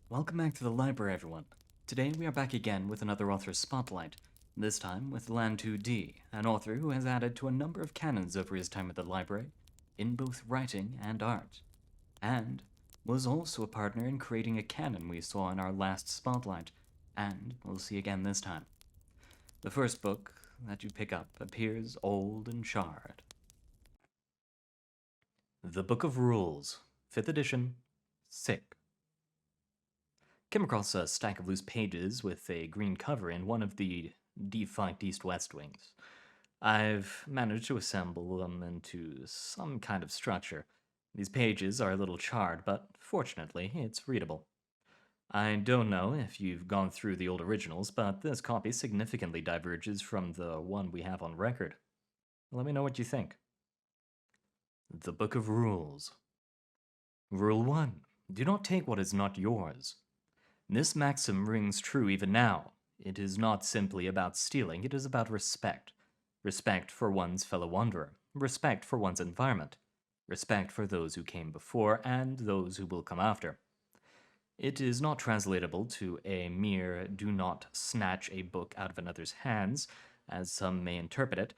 Welcome back to the library, everyone. Today we are back again with another author spotlight, this time with LAN 2D, an author who has added to a number of canons over his time at the library, in both writing and art, and was also a partner in creating a canon we saw in our last spotlight, and we'll see again this time. The first book that you pick up appears old and charred. The Book of Rules, 5th edition, Sick. Came across a stack of loose pages with a green cover in one of the defunct east-west wings. I've managed to assemble them into some kind of structure. These pages are a little charred, but fortunately, it's readable. I don't know if you've gone through the old originals, but this copy significantly diverges from the one we have on record. Let me know what you think. The Book of Rules. Rule 1. Do not take what is not yours. This maxim rings true even now. It is not simply about stealing, it is about respect. Respect for one's fellow wanderer, respect for one's environment, respect for those who came before and those who will come after. It is not translatable to a mere do not snatch a book out of another's hands, as some may interpret it.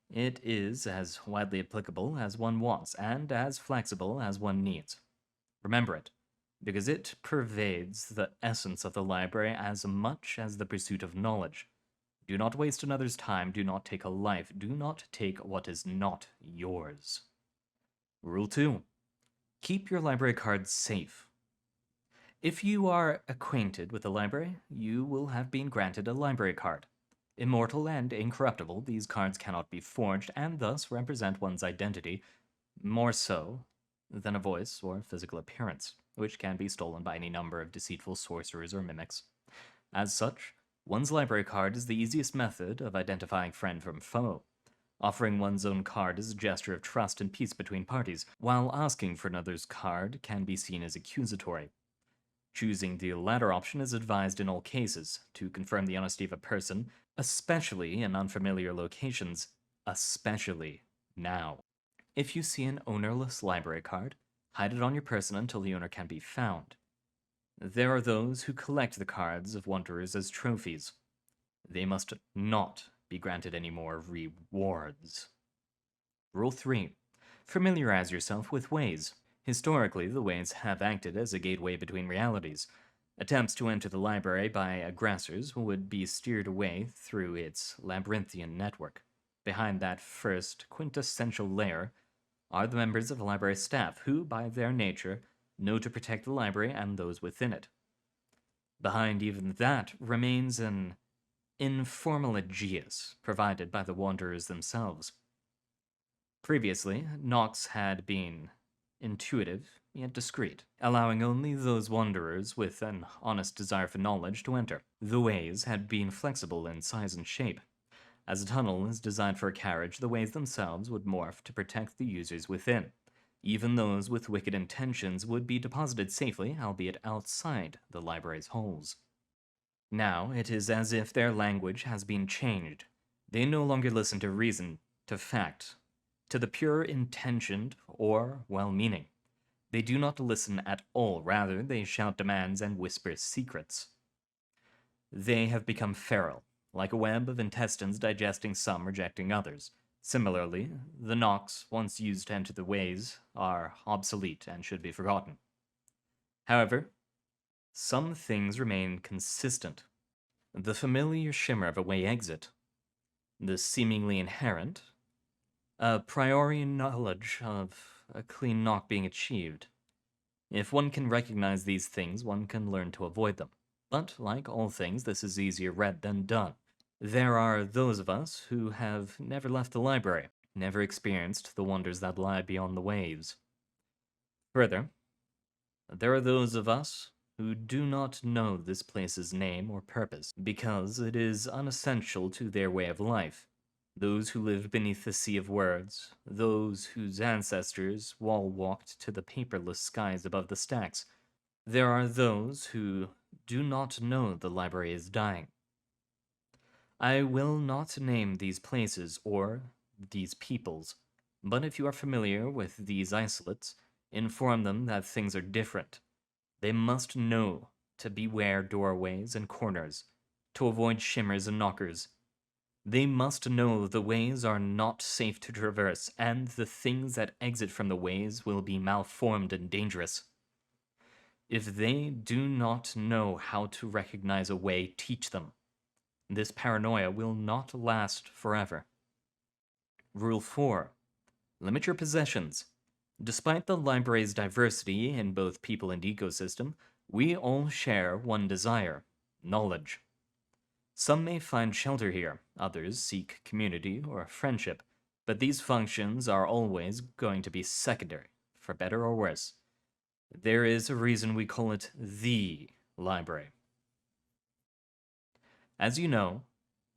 It is as widely applicable as one wants and as flexible as one needs. Remember it, because it pervades the essence of the library as much as the pursuit of knowledge. Do not waste another's time, do not take a life, do not take what is not yours. Rule 2. Keep your library cards safe. If you are acquainted with the library, you will have been granted a library card. Immortal and incorruptible, these cards cannot be forged and thus represent one's identity, more so than a voice or physical appearance, which can be stolen by any number of deceitful sorcerers or mimics. As such, one's library card is the easiest method of identifying friend from foe. Offering one's own card is a gesture of trust and peace between parties, while asking for another's card can be seen as accusatory. Choosing the latter option is advised in all cases, to confirm the honesty of a person, especially in unfamiliar locations, especially now. If you see an ownerless library card, hide it on your person until the owner can be found. There are those who collect the cards of wanderers as trophies. They must not be granted any more rewards. Rule 3. Familiarize yourself with ways. Historically, the ways have acted as a gateway between realities. Attempts to enter the library by aggressors would be steered away through its labyrinthian network. Behind that first quintessential layer are the members of the library staff who, by their nature, know to protect the library and those within it. Behind even that remains an informal Aegeus provided by the wanderers themselves. Previously, Nox had been intuitive yet discreet, allowing only those wanderers with an honest desire for knowledge to enter. The ways had been flexible in size and shape. As a tunnel is designed for a carriage, the ways themselves would morph to protect the users within. Even those with wicked intentions would be deposited safely, albeit outside the library's halls. Now it is as if their language has been changed. They no longer listen to reason, to fact, to the pure intentioned or well-meaning. They do not listen at all, rather they shout demands and whisper secrets. They have become feral, like a web of intestines digesting some, rejecting others. Similarly, the Nox once used to enter the ways are obsolete and should be forgotten. However, some things remain consistent. The familiar shimmer of a way exit, the seemingly inherent, a priori knowledge of a clean knock being achieved. If one can recognize these things, one can learn to avoid them. But, like all things, this is easier read than done. There are those of us who have never left the library, never experienced the wonders that lie beyond the waves. Further, there are those of us who do not know this place's name or purpose, because it is unessential to their way of life. Those who live beneath the sea of words, those whose ancestors wall-walked to the paperless skies above the stacks. There are those who do not know the library is dying. I will not name these places or these peoples, but if you are familiar with these isolates, inform them that things are different. They must know to beware doorways and corners, to avoid shimmers and knockers. They must know the ways are not safe to traverse, and the things that exit from the ways will be malformed and dangerous. If they do not know how to recognize a way, teach them. This paranoia will not last forever. Rule 4. Limit your possessions. Despite the library's diversity in both people and ecosystem, we all share one desire: knowledge. Some may find shelter here, others seek community or friendship, but these functions are always going to be secondary, for better or worse. There is a reason we call it the library. As you know,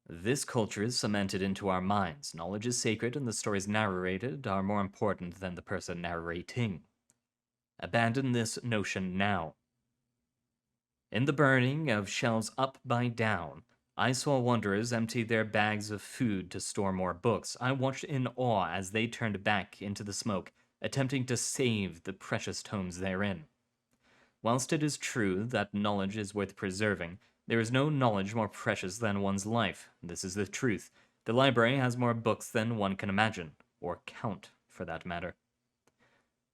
this culture is cemented into our minds. Knowledge is sacred, and the stories narrated are more important than the person narrating. Abandon this notion now. In the burning of shelves up by down, I saw wanderers empty their bags of food to store more books. I watched in awe as they turned back into the smoke, attempting to save the precious tomes therein. Whilst it is true that knowledge is worth preserving, there is no knowledge more precious than one's life. This is the truth. The library has more books than one can imagine, or count, for that matter.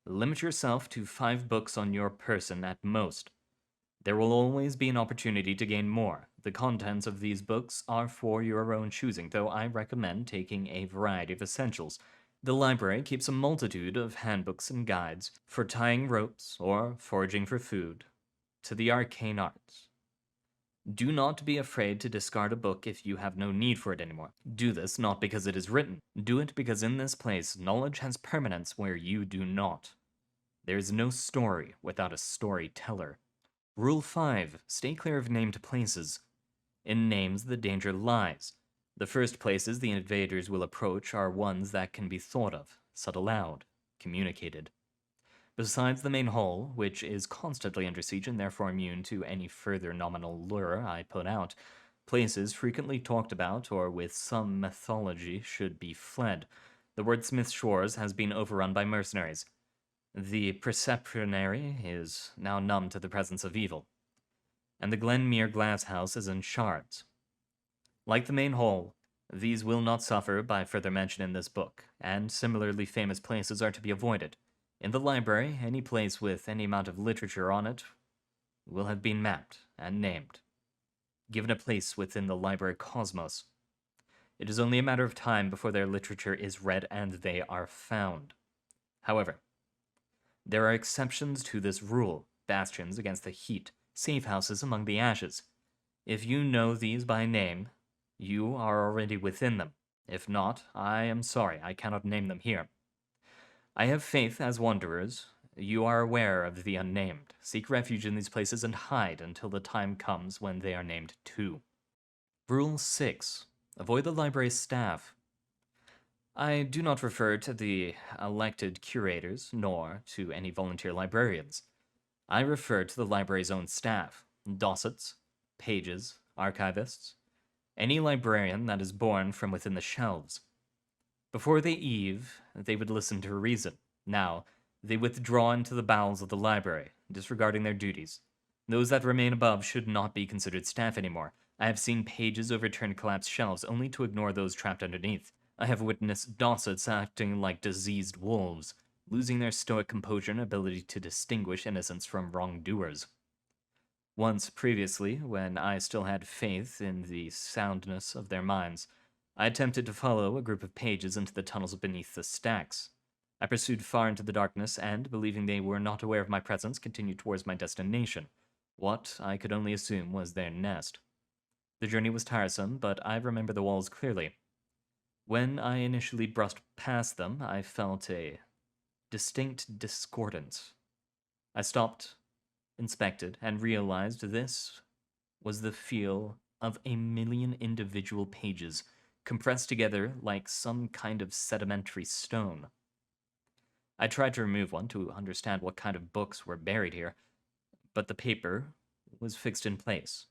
Limit yourself to 5 books on your person at most. There will always be an opportunity to gain more. The contents of these books are for your own choosing, though I recommend taking a variety of essentials. The library keeps a multitude of handbooks and guides for tying ropes or foraging for food, to the arcane arts. Do not be afraid to discard a book if you have no need for it anymore. Do this not because it is written. Do it because in this place, knowledge has permanence where you do not. There is no story without a storyteller. Rule 5. Stay clear of named places. In names, the danger lies. The first places the invaders will approach are ones that can be thought of, said aloud, communicated. Besides the main hall, which is constantly under siege and therefore immune to any further nominal lure I put out, places frequently talked about or with some mythology should be fled. The Wordsmith Shores has been overrun by mercenaries. The Preceptionary is now numb to the presence of evil, and the Glenmere Glass House is in shards. Like the main hall, these will not suffer by further mention in this book, and similarly famous places are to be avoided. In the library, any place with any amount of literature on it will have been mapped and named, given a place within the library cosmos. It is only a matter of time before their literature is read and they are found. However, there are exceptions to this rule: bastions against the heat, safe houses among the ashes. If you know these by name, you are already within them. If not, I am sorry, I cannot name them here. I have faith as wanderers. You are aware of the unnamed. Seek refuge in these places and hide until the time comes when they are named too. Rule 6. Avoid the library's staff. I do not refer to the elected curators, nor to any volunteer librarians. I refer to the library's own staff: dossets, pages, archivists, any librarian that is born from within the shelves. Before they would listen to reason. Now, they withdraw into the bowels of the library, disregarding their duties. Those that remain above should not be considered staff anymore. I have seen pages overturn collapsed shelves only to ignore those trapped underneath. I have witnessed dossets acting like diseased wolves, losing their stoic composure and ability to distinguish innocents from wrongdoers. Once previously, when I still had faith in the soundness of their minds, I attempted to follow a group of pages into the tunnels beneath the stacks. I pursued far into the darkness and, believing they were not aware of my presence, continued towards my destination. What I could only assume was their nest. The journey was tiresome, but I remember the walls clearly. When I initially brushed past them, I felt a distinct discordance. I stopped, inspected, and realized this was the feel of 1,000,000 individual pages compressed together like some kind of sedimentary stone. I tried to remove one to understand what kind of books were buried here, but the paper was fixed in place.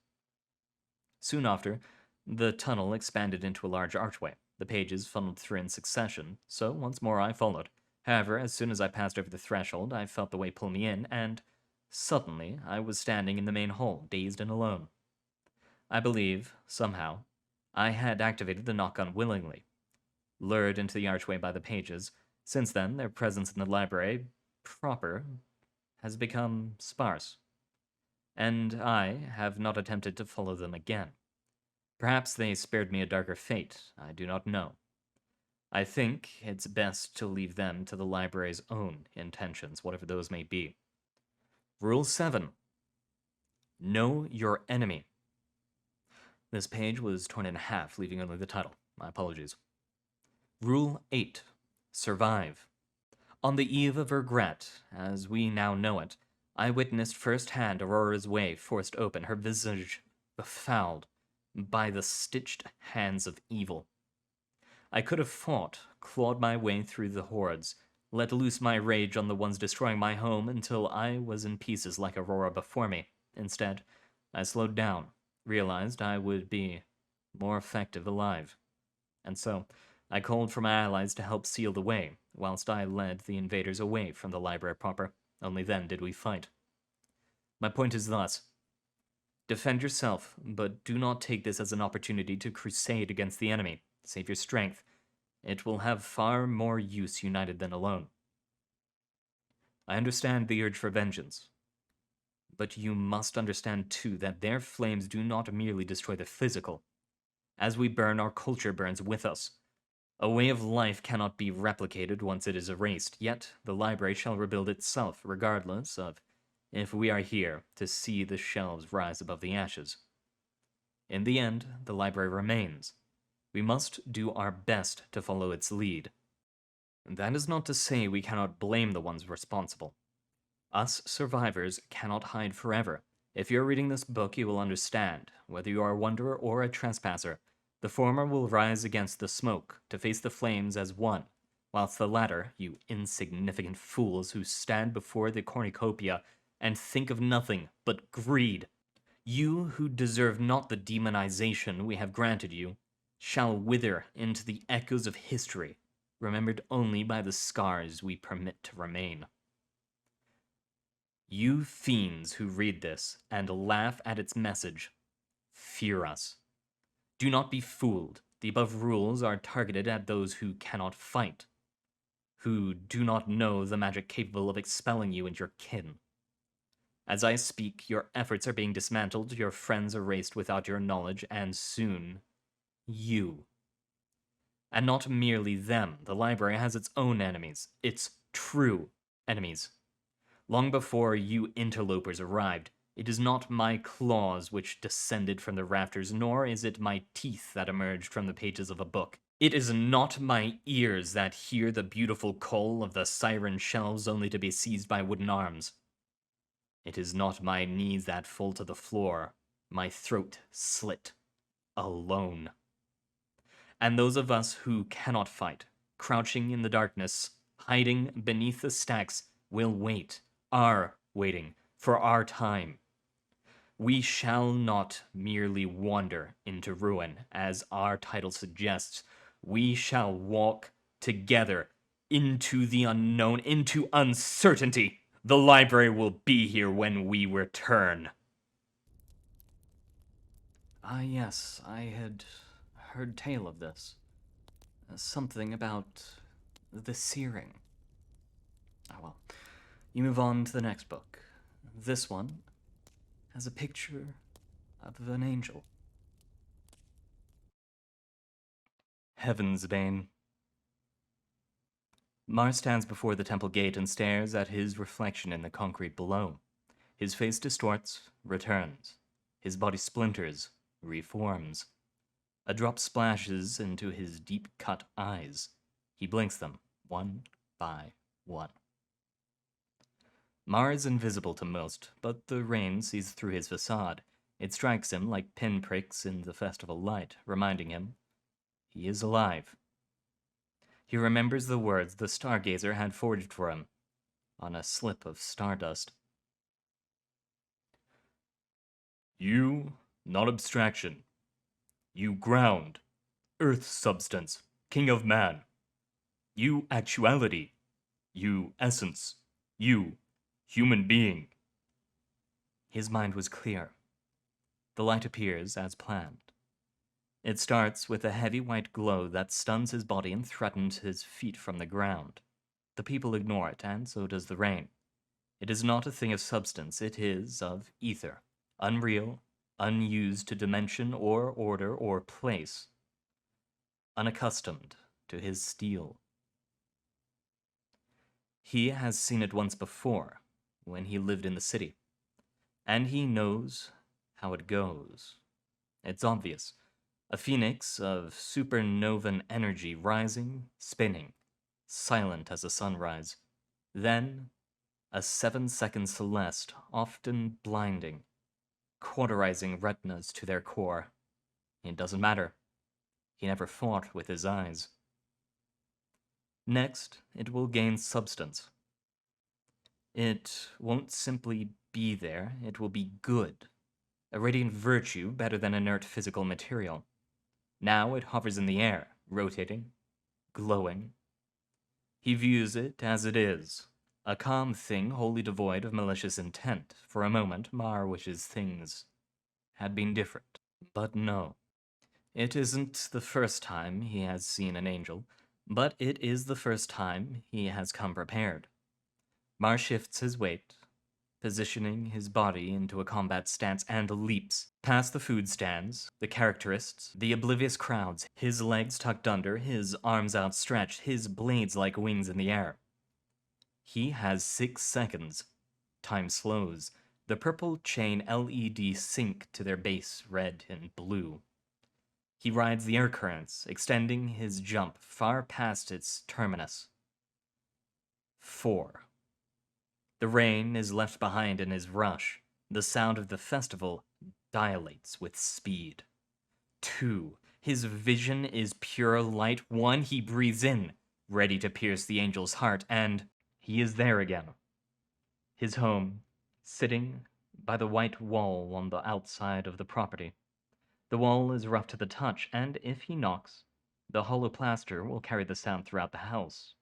Soon after, the tunnel expanded into a large archway. The pages funneled through in succession, so once more I followed. However, as soon as I passed over the threshold, I felt the way pull me in, and Suddenly, I was standing in the main hall, dazed and alone. I believe, somehow, I had activated the knock unwillingly. Lured into the archway by the pages, since then their presence in the library proper has become sparse, and I have not attempted to follow them again. Perhaps they spared me a darker fate, I do not know. I think it's best to leave them to the library's own intentions, whatever those may be. Rule 7. Know your enemy. This page was torn in half, leaving only the title. My apologies. Rule 8. Survive. On the eve of regret, as we now know it, I witnessed firsthand Aurora's way forced open, her visage befouled by the stitched hands of evil. I could have fought, clawed my way through the hordes, let loose my rage on the ones destroying my home until I was in pieces like Aurora before me. Instead, I slowed down, realized I would be more effective alive. And so, I called for my allies to help seal the way, whilst I led the invaders away from the library proper. Only then did we fight. My point is thus. Defend yourself, but do not take this as an opportunity to crusade against the enemy. Save your strength. It will have far more use united than alone. I understand the urge for vengeance, but you must understand too that their flames do not merely destroy the physical. As we burn, our culture burns with us. A way of life cannot be replicated once it is erased, yet the library shall rebuild itself, regardless of if we are here to see the shelves rise above the ashes. In the end, the library remains. We must do our best to follow its lead. That is not to say we cannot blame the ones responsible. Us survivors cannot hide forever. If you're reading this book, you will understand, whether you are a wanderer or a trespasser, the former will rise against the smoke to face the flames as one, whilst the latter, you insignificant fools who stand before the cornucopia and think of nothing but greed, you who deserve not the demonization we have granted you, shall wither into the echoes of history, remembered only by the scars we permit to remain. You fiends who read this and laugh at its message, fear us. Do not be fooled. The above rules are targeted at those who cannot fight, who do not know the magic capable of expelling you and your kin. As I speak, your efforts are being dismantled, your friends erased without your knowledge, and soon, you. And not merely them, the library has its own enemies, its true enemies. Long before you interlopers arrived, it is not my claws which descended from the rafters, nor is it my teeth that emerged from the pages of a book. It is not my ears that hear the beautiful call of the siren shelves only to be seized by wooden arms. It is not my knees that fall to the floor, my throat slit, alone. And those of us who cannot fight, crouching in the darkness, hiding beneath the stacks, will wait, are waiting, for our time. We shall not merely wander into ruin, as our title suggests. We shall walk together into the unknown, into uncertainty. The library will be here when we return. Ah, yes, I had heard tale of this. Something about the Searing. Ah, well. You move on to the next book. This one has a picture of an angel. Heavensbane. Mars stands before the temple gate and stares at his reflection in the concrete below. His face distorts, returns. His body splinters, reforms. A drop splashes into his deep-cut eyes. He blinks them, one by one. Mars is invisible to most, but the rain sees through his facade. It strikes him like pinpricks in the festival light, reminding him he is alive. He remembers the words the stargazer had forged for him on a slip of stardust. You, not abstraction. You ground, earth substance, king of man. You actuality. You essence. You human being. His mind was clear. The light appears as planned. It starts with a heavy white glow that stuns his body and threatens his feet from the ground. The people ignore it, and so does the rain. It is not a thing of substance, it is of ether, unreal, unused to dimension or order or place, unaccustomed to his steel. He has seen it once before, when he lived in the city, and he knows how it goes. It's obvious. A phoenix of supernovan energy rising, spinning, silent as a sunrise. Then, a 7-second celeste, often blinding, cauterizing retinas to their core. It doesn't matter. He never fought with his eyes. Next, it will gain substance. It won't simply be there, it will be good. A radiant virtue better than inert physical material. Now it hovers in the air, rotating, glowing. He views it as it is, a calm thing wholly devoid of malicious intent. For a moment, Mar wishes things had been different. But no. It isn't the first time he has seen an angel, but it is the first time he has come prepared. Mar shifts his weight, positioning his body into a combat stance, and leaps past the food stands, the characterists, the oblivious crowds, his legs tucked under, his arms outstretched, his blades like wings in the air. He has 6 seconds. Time slows. The purple chain LEDs sink to their base, red and blue. He rides the air currents, extending his jump far past its terminus. 4. The rain is left behind in his rush. The sound of the festival dilates with speed. 2. His vision is pure light. 1. He breathes in, ready to pierce the angel's heart, and he is there again. His home, sitting by the white wall on the outside of the property. The wall is rough to the touch, and if he knocks, the hollow plaster will carry the sound throughout the house.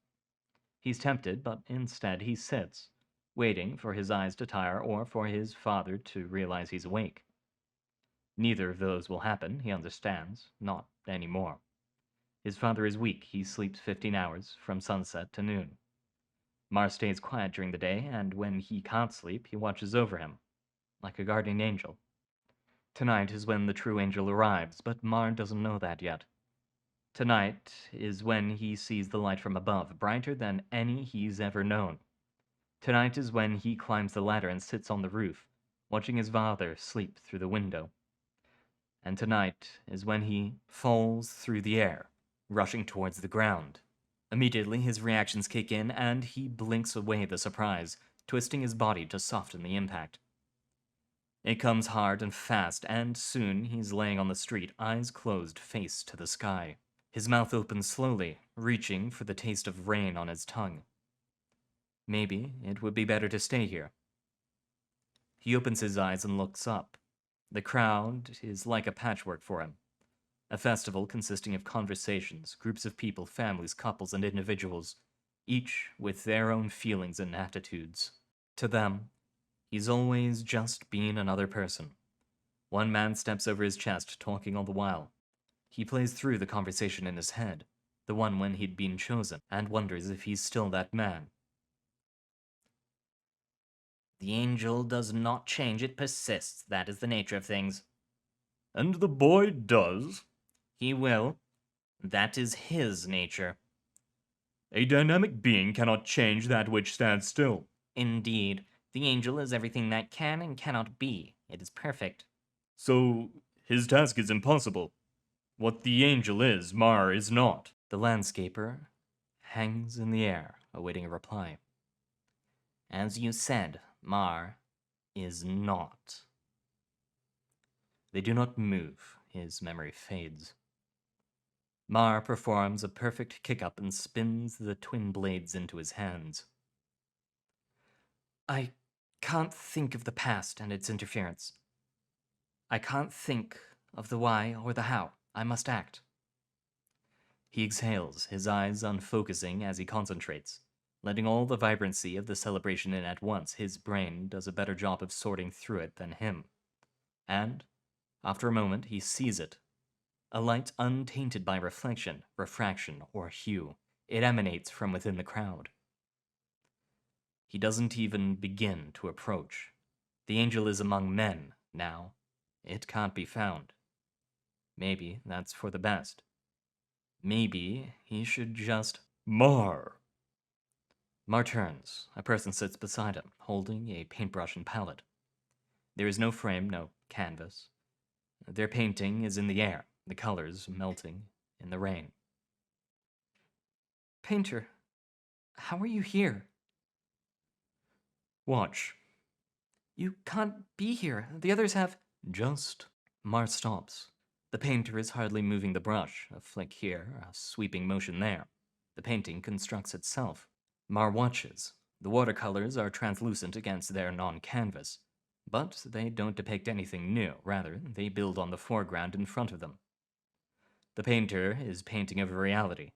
He's tempted, but instead he sits, waiting for his eyes to tire or for his father to realize he's awake. Neither of those will happen, he understands, not anymore. His father is weak, he sleeps 15 hours, from sunset to noon. Mar stays quiet during the day, and when he can't sleep, he watches over him, like a guardian angel. Tonight is when the true angel arrives, but Mar doesn't know that yet. Tonight is when he sees the light from above, brighter than any he's ever known. Tonight is when he climbs the ladder and sits on the roof, watching his father sleep through the window. And tonight is when he falls through the air, rushing towards the ground. Immediately his reactions kick in, and he blinks away the surprise, twisting his body to soften the impact. It comes hard and fast, and soon he's laying on the street, eyes closed, face to the sky. His mouth opens slowly, reaching for the taste of rain on his tongue. Maybe it would be better to stay here. He opens his eyes and looks up. The crowd is like a patchwork for him. A festival consisting of conversations, groups of people, families, couples, and individuals, each with their own feelings and attitudes. To them, he's always just been another person. One man steps over his chest, talking all the while. He plays through the conversation in his head, the one when he'd been chosen, and wonders if he's still that man. The angel does not change, it persists. That is the nature of things. And the boy does? He will. That is his nature. A dynamic being cannot change that which stands still. Indeed. The angel is everything that can and cannot be. It is perfect. So, his task is impossible. What the angel is, Mar is not. The landscaper hangs in the air, awaiting a reply. As you said, Mar is not. They do not move. His memory fades. Mar performs a perfect kick-up and spins the twin blades into his hands. I can't think of the past and its interference. I can't think of the why or the how. I must act. He exhales, his eyes unfocusing as he concentrates. Letting all the vibrancy of the celebration in at once, his brain does a better job of sorting through it than him. And, after a moment, he sees it. A light untainted by reflection, refraction, or hue. It emanates from within the crowd. He doesn't even begin to approach. The angel is among men now. It can't be found. Maybe that's for the best. Maybe he should just... Mar! Mar turns. A person sits beside him, holding a paintbrush and palette. There is no frame, no canvas. Their painting is in the air, the colors melting in the rain. Painter, how are you here? Watch. You can't be here. The others have... Just. Mar stops. The painter is hardly moving the brush, a flick here, a sweeping motion there. The painting constructs itself. Mar watches. The watercolors are translucent against their non-canvas. But they don't depict anything new, rather, they build on the foreground in front of them. The painter is painting over reality.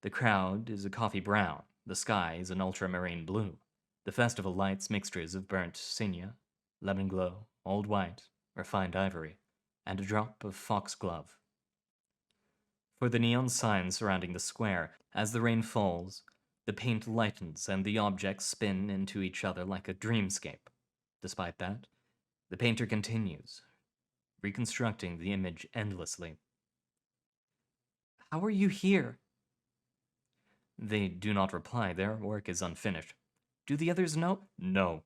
The crowd is a coffee brown, the sky is an ultramarine blue. The festival lights mixtures of burnt sienna, lemon glow, old white, refined ivory, and a drop of foxglove. For the neon signs surrounding the square, as the rain falls, the paint lightens and the objects spin into each other like a dreamscape. Despite that, the painter continues, reconstructing the image endlessly. How are you here? They do not reply. Their work is unfinished. Do the others know? No.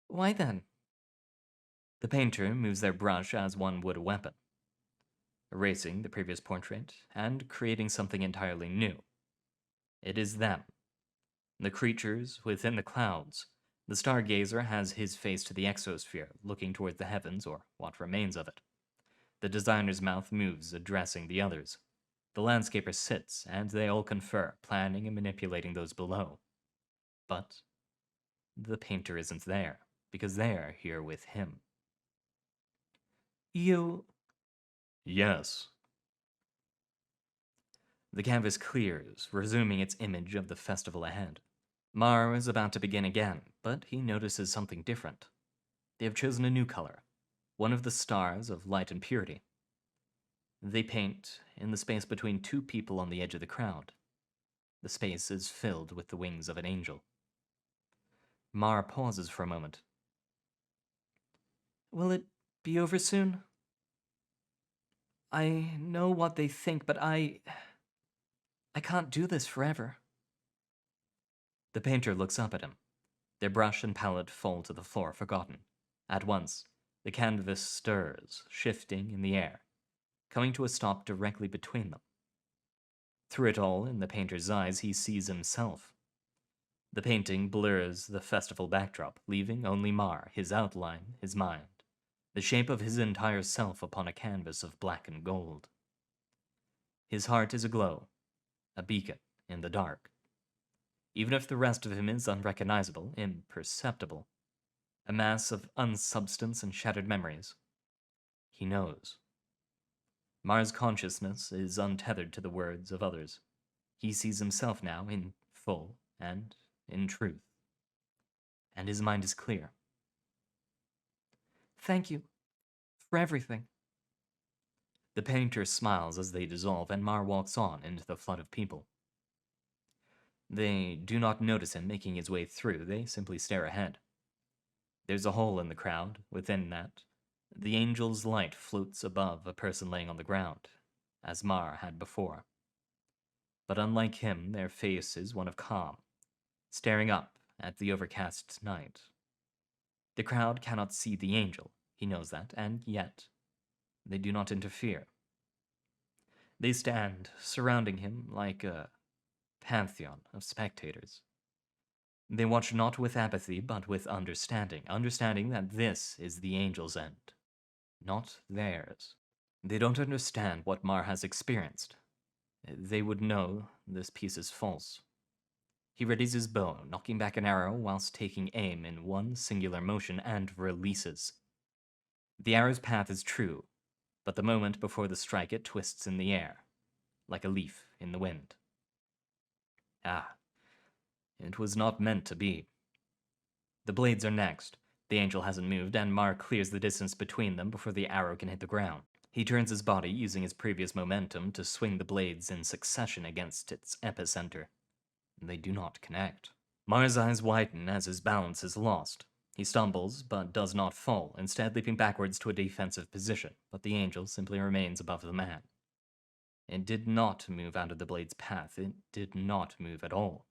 Why then? The painter moves their brush as one would a weapon, erasing the previous portrait and creating something entirely new. It is them. The creatures within the clouds. The stargazer has his face to the exosphere, looking toward the heavens, or what remains of it. The designer's mouth moves, addressing the others. The landscaper sits, and they all confer, planning and manipulating those below. But the painter isn't there, because they're here with him. You... Yes. The canvas clears, resuming its image of the festival ahead. Mar is about to begin again, but he notices something different. They have chosen a new color, one of the stars of light and purity. They paint in the space between two people on the edge of the crowd. The space is filled with the wings of an angel. Mar pauses for a moment. Will it be over soon? I know what they think, but I can't do this forever. The painter looks up at him. Their brush and palette fall to the floor, forgotten. At once, the canvas stirs, shifting in the air, coming to a stop directly between them. Through it all, in the painter's eyes, he sees himself. The painting blurs the festival backdrop, leaving only Mar, his outline, his mind, the shape of his entire self upon a canvas of black and gold. His heart is aglow, a beacon in the dark. Even if the rest of him is unrecognizable, imperceptible, a mass of unsubstance and shattered memories, he knows. Mar's consciousness is untethered to the words of others. He sees himself now in full and in truth. And his mind is clear. Thank you for everything. The painter smiles as they dissolve, and Mar walks on into the flood of people. They do not notice him making his way through, they simply stare ahead. There's a hole in the crowd. Within that, the angel's light floats above a person laying on the ground, as Mar had before. But unlike him, their face is one of calm, staring up at the overcast night. The crowd cannot see the angel, he knows that, and yet they do not interfere. They stand surrounding him like a pantheon of spectators. They watch not with apathy, but with understanding, understanding that this is the angel's end, not theirs. They don't understand what Mar has experienced. They would know this piece is false. He readies his bow, knocking back an arrow whilst taking aim in one singular motion, and releases. The arrow's path is true, but the moment before the strike it twists in the air, like a leaf in the wind. Ah, It was not meant to be. The blades are next. The angel hasn't moved, and Mar clears the distance between them before the arrow can hit the ground. He turns his body using his previous momentum to swing the blades in succession against its epicenter. They do not connect. Mar's eyes widen as his balance is lost. He stumbles, but does not fall, instead leaping backwards to a defensive position, but the angel simply remains above the man. It did not move out of the blade's path. It did not move at all.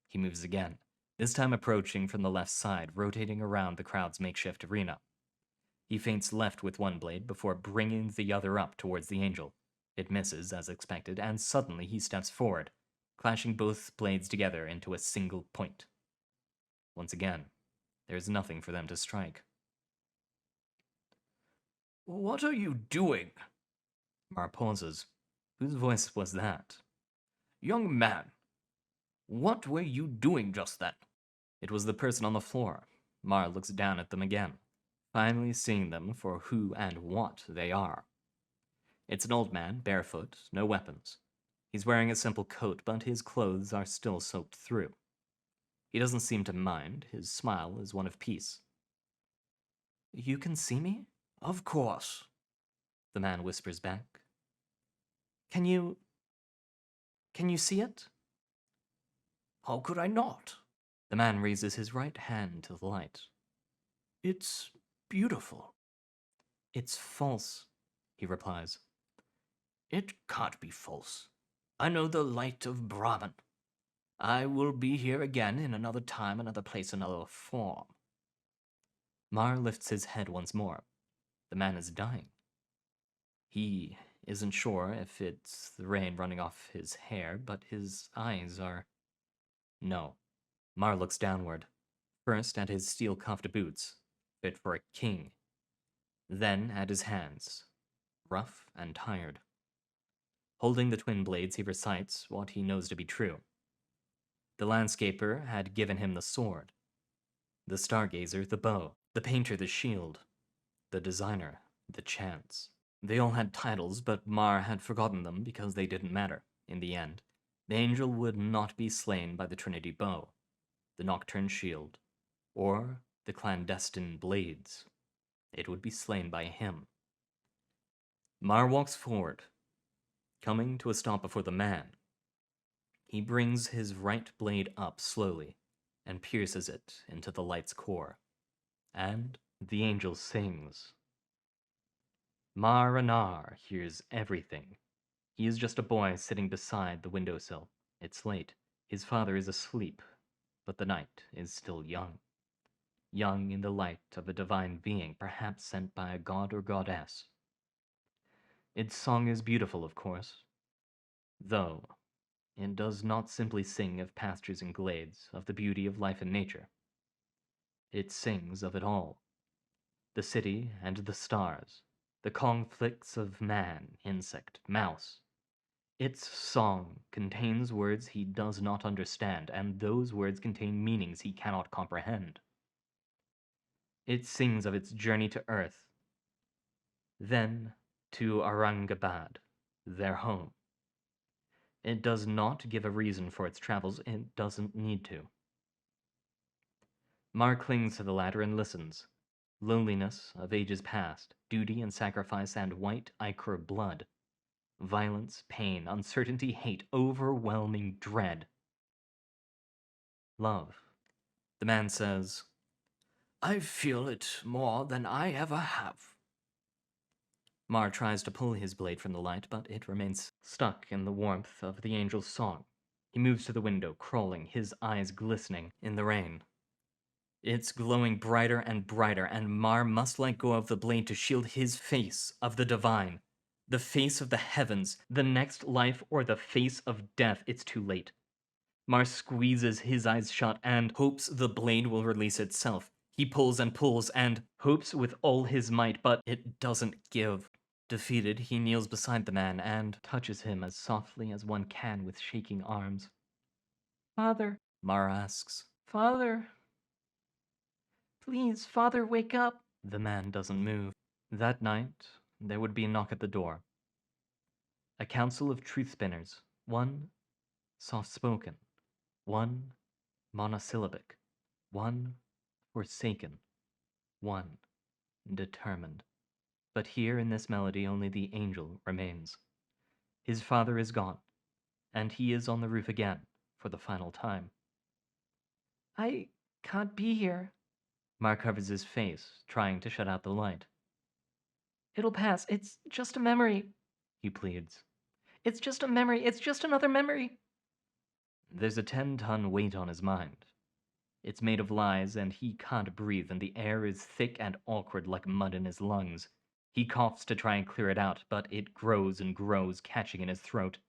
He moves again, this time approaching from the left side, rotating around the crowd's makeshift arena. He feints left with one blade before bringing the other up towards the angel. It misses, as expected, and suddenly he steps forward, clashing both blades together into a single point. Once again, there is nothing for them to strike. "What are you doing?" Mar pauses. Whose voice was that? "Young man, what were you doing just then?" It was the person on the floor. Mar looks down at them again, finally seeing them for who and what they are. It's an old man, barefoot, no weapons. He's wearing a simple coat, but his clothes are still soaked through. He doesn't seem to mind. His smile is one of peace. "You can see me?" "Of course," the man whispers back. Can you see it?" "How could I not? The man raises his right hand to the light. It's beautiful." "It's false," he replies. "It can't be false. I know the light of Brahman. I will be here again in another time, another place, another form." Mar lifts his head once more. The man is dying. He isn't sure if it's the rain running off his hair, but his eyes are... No. Mar looks downward, first at his steel-cuffed boots, fit for a king, then at his hands, rough and tired. Holding the twin blades, he recites what he knows to be true. The landscaper had given him the sword, the stargazer the bow, the painter the shield, the designer the chance. They all had titles, but Mar had forgotten them because they didn't matter. In the end, the angel would not be slain by the Trinity bow, the nocturne shield, or the clandestine blades. It would be slain by him. Mar walks forward, coming to a stop before the man. He brings his right blade up slowly and pierces it into the light's core. And the angel sings. Mar Anar hears everything. He is just a boy sitting beside the windowsill. It's late. His father is asleep, but the night is still young. Young in the light of a divine being, perhaps sent by a god or goddess. Its song is beautiful, of course, though it does not simply sing of pastures and glades, of the beauty of life and nature. It sings of it all. The city and the stars, the conflicts of man, insect, mouse. Its song contains words he does not understand, and those words contain meanings he cannot comprehend. It sings of its journey to Earth, then to Aurangabad, their home. It does not give a reason for its travels. It doesn't need to. Mar clings to the ladder and listens. Loneliness of ages past, duty and sacrifice, and white ichor blood. Violence, pain, uncertainty, hate, overwhelming dread. Love. The man says, "I feel it more than I ever have." Mar tries to pull his blade from the light, but it remains stuck in the warmth of the angel's song. He moves to the window, crawling, his eyes glistening in the rain. It's glowing brighter and brighter, and Mar must let go of the blade to shield his face of the divine, the face of the heavens, the next life, or the face of death. It's too late. Mar squeezes his eyes shut and hopes the blade will release itself. He pulls and pulls and hopes with all his might, but it doesn't give. Defeated, he kneels beside the man and touches him as softly as one can with shaking arms. "Father," Mar asks. "Father. Please, Father, wake up." The man doesn't move. That night, there would be a knock at the door. A council of truth spinners, one soft-spoken, one monosyllabic, one forsaken, one determined. But here in this melody only the angel remains. His father is gone, and he is on the roof again for the final time. I can't be here. Mar covers his face, trying to shut out the light. It'll pass. It's just a memory, he pleads. It's just a memory. It's just another memory. There's a 10-ton weight on his mind. It's made of lies, and he can't breathe, and the air is thick and awkward like mud in his lungs. He coughs to try and clear it out, but it grows and grows, catching in his throat.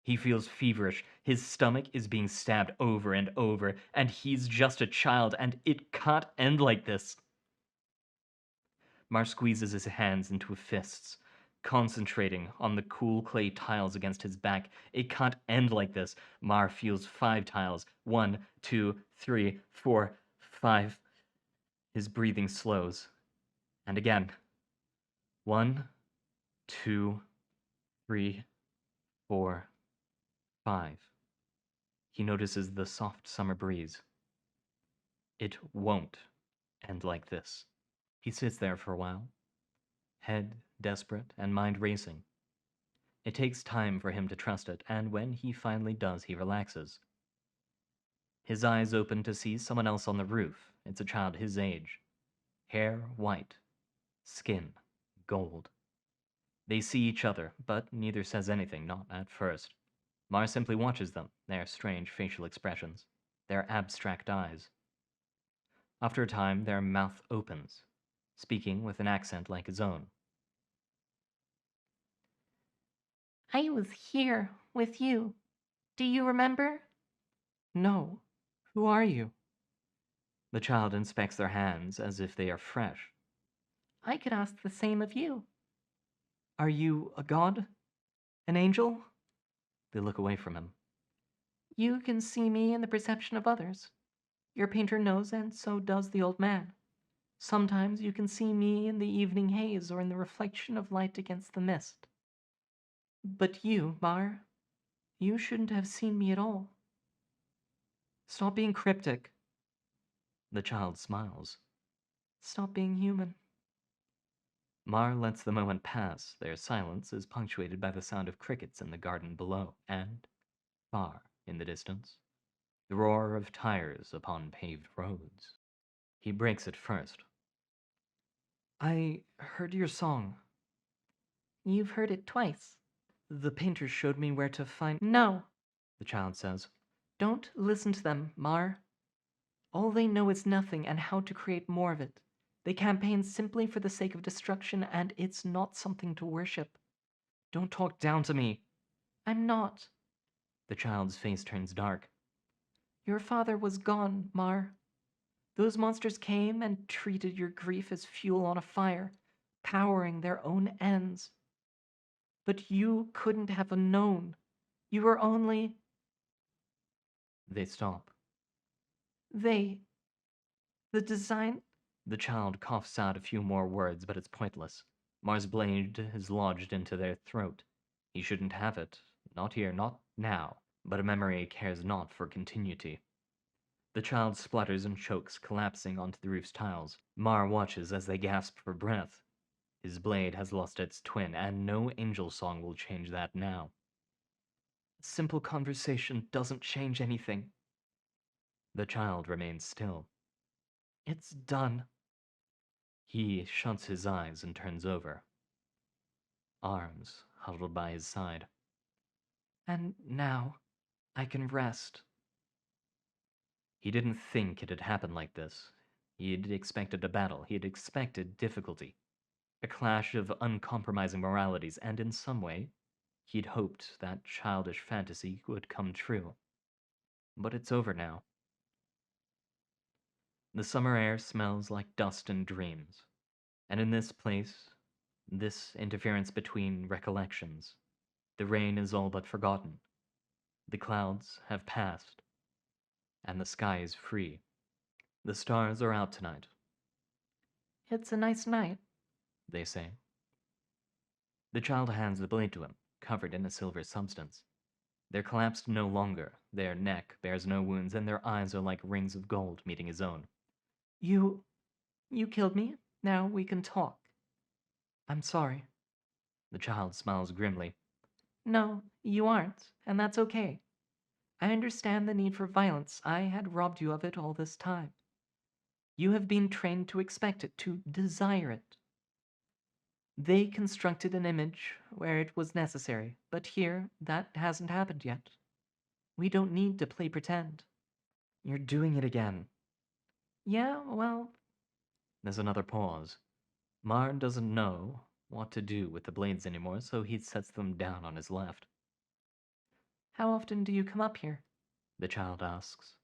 He feels feverish. His stomach is being stabbed over and over, and he's just a child, and it can't end like this. Mar squeezes his hands into fists, concentrating on the cool clay tiles against his back. It can't end like this. Mar feels 5 tiles. 1, 2, 3, 4, 5. His breathing slows. And again. 1, 2, 3, 4, 5. He notices the soft summer breeze. It won't end like this. He sits there for a while, head desperate and mind racing. It takes time for him to trust it, and when he finally does, he relaxes. His eyes open to see someone else on the roof. It's a child his age. Hair white, skin gold. They see each other, but neither says anything, not at first. Mar simply watches them, their strange facial expressions, their abstract eyes. After a time, their mouth opens, speaking with an accent like his own. I was here with you. Do you remember? No. Who are you? The child inspects their hands as if they are fresh. I could ask the same of you. Are you a god? An angel? They look away from him. You can see me in the perception of others. Your painter knows, and so does the old man. Sometimes you can see me in the evening haze or in the reflection of light against the mist. But you, Mar, you shouldn't have seen me at all. Stop being cryptic. The child smiles. Stop being human. Mar lets the moment pass. Their silence is punctuated by the sound of crickets in the garden below, and, far in the distance, the roar of tires upon paved roads. He breaks it first. I heard your song. You've heard it twice. The painter showed me where to find— No, the child says. Don't listen to them, Mar. All they know is nothing and how to create more of it. They campaign simply for the sake of destruction, and it's not something to worship. Don't talk down to me. I'm not. The child's face turns dark. Your father was gone, Mar. Those monsters came and treated your grief as fuel on a fire, powering their own ends. But you couldn't have known. You were only— They stop. The design— The child coughs out a few more words, but it's pointless. Mar's blade is lodged into their throat. He shouldn't have it. Not here, not now. But a memory cares not for continuity. The child splutters and chokes, collapsing onto the roof's tiles. Mar watches as they gasp for breath. His blade has lost its twin, and no angel song will change that now. Simple conversation doesn't change anything. The child remains still. It's done. He shuts his eyes and turns over. Arms huddled by his side. And now I can rest. He didn't think it had happened like this. He had expected a battle. He had expected difficulty. A clash of uncompromising moralities, and in some way, he'd hoped that childish fantasy would come true. But it's over now. The summer air smells like dust and dreams. And in this place, this interference between recollections, the rain is all but forgotten. The clouds have passed, and the sky is free. The stars are out tonight. It's a nice night, they say. The child hands the blade to him, covered in a silver substance. They're collapsed no longer. Their neck bears no wounds, and their eyes are like rings of gold meeting his own. You killed me. Now we can talk. I'm sorry. The child smiles grimly. No, you aren't, and that's okay. I understand the need for violence. I had robbed you of it all this time. You have been trained to expect it, to desire it. They constructed an image where it was necessary, but here that hasn't happened yet. We don't need to play pretend. You're doing it again. Yeah, well, There's another pause. Mar doesn't know what to do with the blades anymore, so he sets them down on his left. how often do you come up here? The child asks.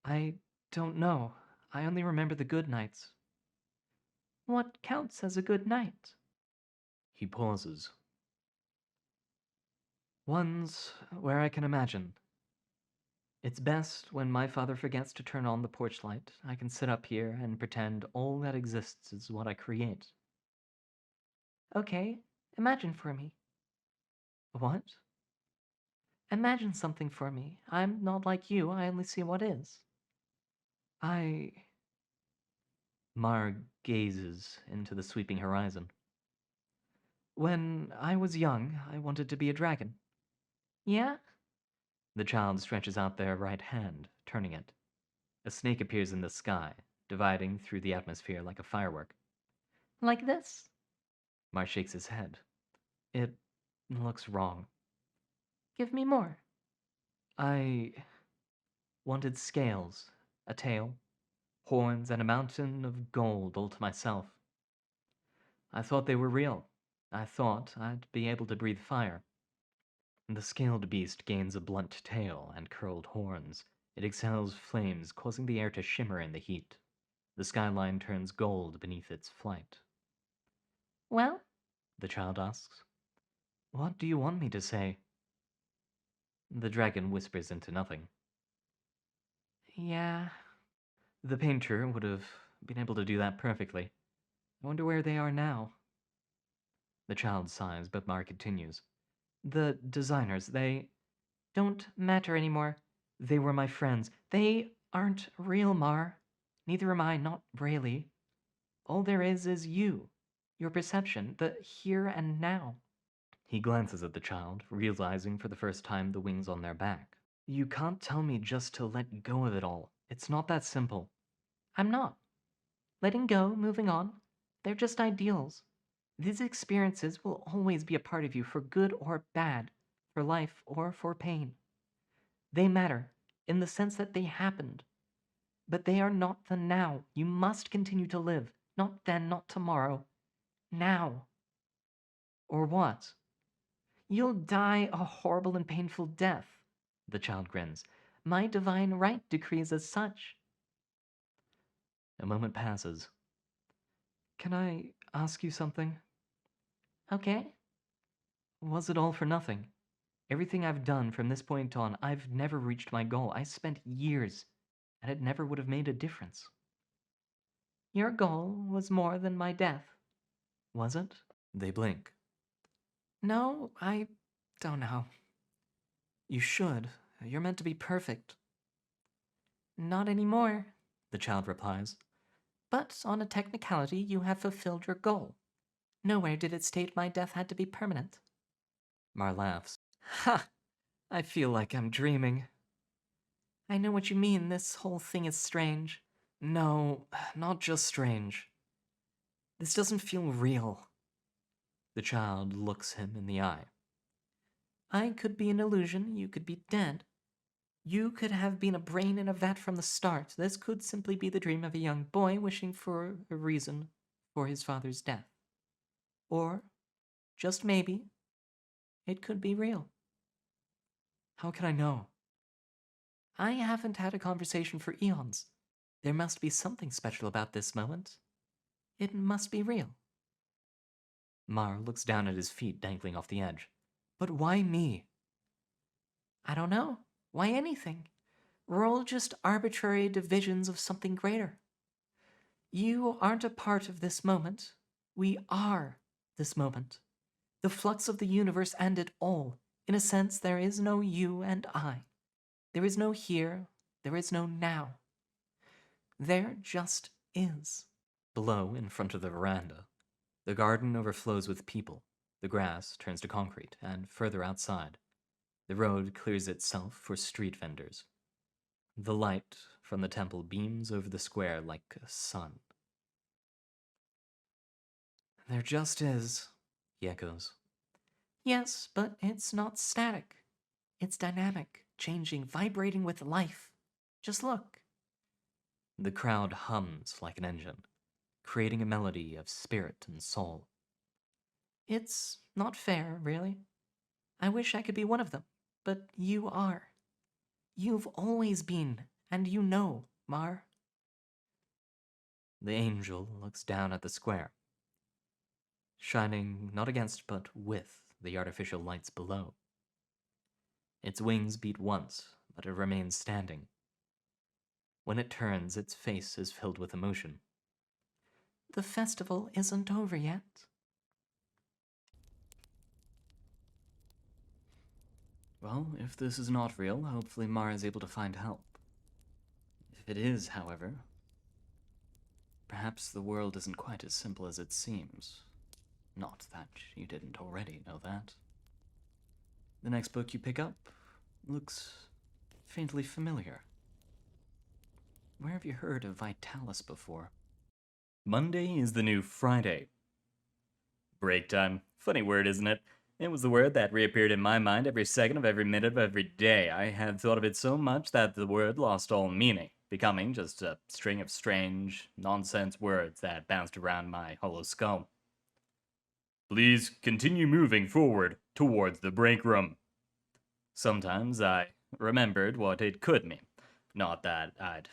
I don't know. I only remember the good nights. What counts as a good night? He pauses. Ones where I can imagine. It's best when my father forgets to turn on the porch light. I can sit up here and pretend all that exists is what I create. Okay, imagine for me. What? Imagine something for me. I'm not like you, I only see what is. Mar gazes into the sweeping horizon. When I was young, I wanted to be a dragon. Yeah? The child stretches out their right hand, turning it. A snake appears in the sky, dividing through the atmosphere like a firework. Like this? Mar shakes his head. It looks wrong. Give me more. I wanted scales, a tail, horns, and a mountain of gold all to myself. I thought they were real. I thought I'd be able to breathe fire. The scaled beast gains a blunt tail and curled horns. It exhales flames, causing the air to shimmer in the heat. The skyline turns gold beneath its flight. Well? The child asks. What do you want me to say? The dragon whispers into nothing. Yeah. The painter would have been able to do that perfectly. I wonder where they are now. The child sighs, but Mar continues. The designers, they Don't matter anymore. They were my friends. They aren't real, Mar. Neither am I, not really. All there is you. Your perception, the here and now. He glances at the child, realizing for the first time the wings on their back. You can't tell me just to let go of it all. It's not that simple. I'm not. Letting go, moving on, they're just ideals. These experiences will always be a part of you for good or bad, for life or for pain. They matter in the sense that they happened. But they are not the now. You must continue to live. Not then, not tomorrow. Now. Or what? You'll die a horrible and painful death. The child grins. My divine right decrees as such. A moment passes. Can I ask you something? Okay. Was it all for nothing? Everything I've done from this point on, I've never reached my goal. I spent years, and it never would have made a difference. Your goal was more than my death. Was it? They blink. No, I don't know. You should. You're meant to be perfect. Not anymore. The child replies. But on a technicality, you have fulfilled your goal. Nowhere did it state my death had to be permanent. Mar laughs. Ha! I feel like I'm dreaming. I know what you mean. This whole thing is strange. No, not just strange. This doesn't feel real. The child looks him in the eye. I could be an illusion. You could be dead. You could have been a brain in a vat from the start. This could simply be the dream of a young boy wishing for a reason for his father's death. Or, just maybe, it could be real. How can I know? I haven't had a conversation for eons. There must be something special about this moment. It must be real. Mar looks down at his feet dangling off the edge. But why me? I don't know. Why anything? We're all just arbitrary divisions of something greater. You aren't a part of this moment. We are this moment. The flux of the universe and it all. In a sense, there is no you and I. There is no here, there is no now. There just is. Below, in front of the veranda, the garden overflows with people. The grass turns to concrete, and further outside, the road clears itself for street vendors. The light from the temple beams over the square like a sun. There just is, he echoes. Yes, but it's not static. It's dynamic, changing, vibrating with life. Just look. The crowd hums like an engine, creating a melody of spirit and soul. It's not fair, really. I wish I could be one of them, but you are. You've always been, and you know, Mar. The angel looks down at the square, shining not against but with the artificial lights below. Its wings beat once, but it remains standing. When it turns, its face is filled with emotion. The festival isn't over yet. Well, if this is not real, hopefully Mara is able to find help. If it is, however, perhaps the world isn't quite as simple as it seems. Not that you didn't already know that. The next book you pick up looks faintly familiar. Where have you heard of Vitalis before? Monday is the new Friday. Break time. Funny word, isn't it? It was the word that reappeared in my mind every second of every minute of every day. I had thought of it so much that the word lost all meaning, becoming just a string of strange, nonsense words that bounced around my hollow skull. Please continue moving forward towards the break room. Sometimes I remembered what it could mean. Not that I'd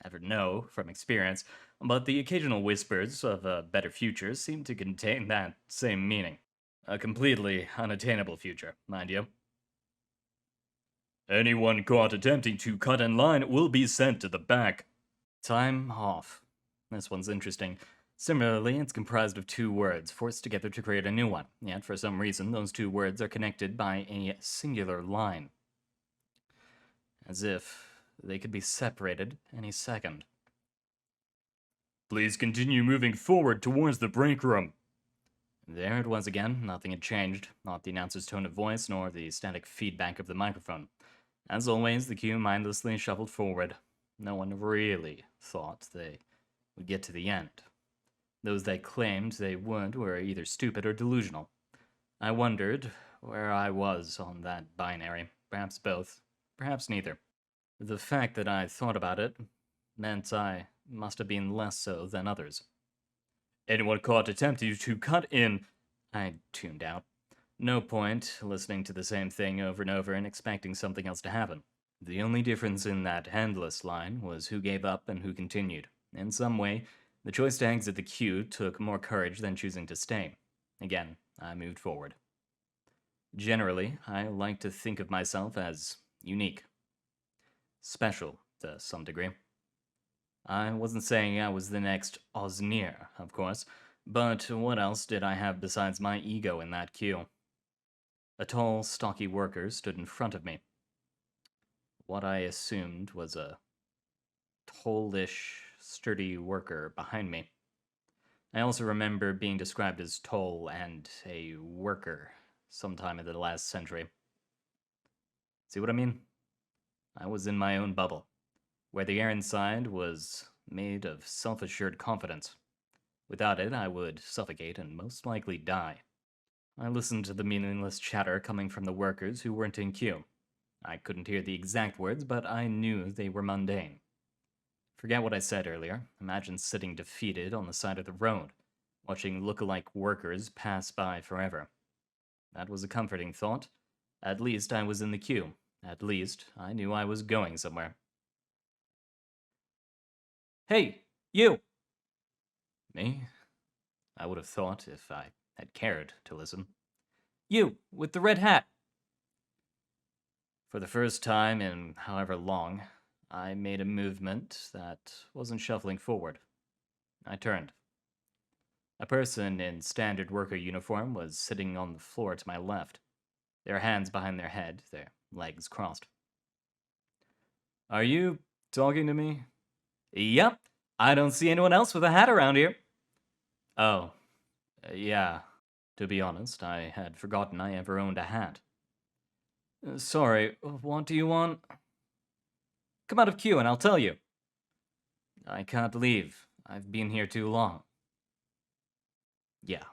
ever know from experience, but the occasional whispers of a better future seemed to contain that same meaning. A completely unattainable future, mind you. Anyone caught attempting to cut in line will be sent to the back. Time off. This one's interesting. Similarly, it's comprised of two words, forced together to create a new one, yet for some reason those two words are connected by a singular line. As if they could be separated any second. Please continue moving forward towards the break room. There it was again. Nothing had changed. Not the announcer's tone of voice, nor the static feedback of the microphone. As always, the queue mindlessly shuffled forward. No one really thought they would get to the end. Those that claimed they would were either stupid or delusional. I wondered where I was on that binary. Perhaps both. Perhaps neither. The fact that I thought about it meant I must have been less so than others. Anyone caught attempting to cut in... I tuned out. No point listening to the same thing over and over and expecting something else to happen. The only difference in that endless line was who gave up and who continued. In some way, the choice to exit the queue took more courage than choosing to stay. Again, I moved forward. Generally, I like to think of myself as unique. Special, to some degree. I wasn't saying I was the next Osnir, of course, but what else did I have besides my ego in that queue? A tall, stocky worker stood in front of me. What I assumed was a tallish, sturdy worker behind me. I also remember being described as tall and a worker sometime in the last century. See what I mean? I was in my own bubble, where the air inside was made of self-assured confidence. Without it, I would suffocate and most likely die. I listened to the meaningless chatter coming from the workers who weren't in queue. I couldn't hear the exact words, but I knew they were mundane. Forget what I said earlier. Imagine sitting defeated on the side of the road, watching look-alike workers pass by forever. That was a comforting thought. At least I was in the queue. At least I knew I was going somewhere. Hey, you! Me? I would have thought if I had cared to listen. You, with the red hat! For the first time in however long, I made a movement that wasn't shuffling forward. I turned. A person in standard worker uniform was sitting on the floor to my left. their hands behind their head, their legs crossed. Are you talking to me? Yep. I don't see anyone else with a hat around here. Oh, yeah. To be honest, I had forgotten I ever owned a hat. Sorry, what do you want? Come out of queue and I'll tell you. I can't leave. I've been here too long. Yeah,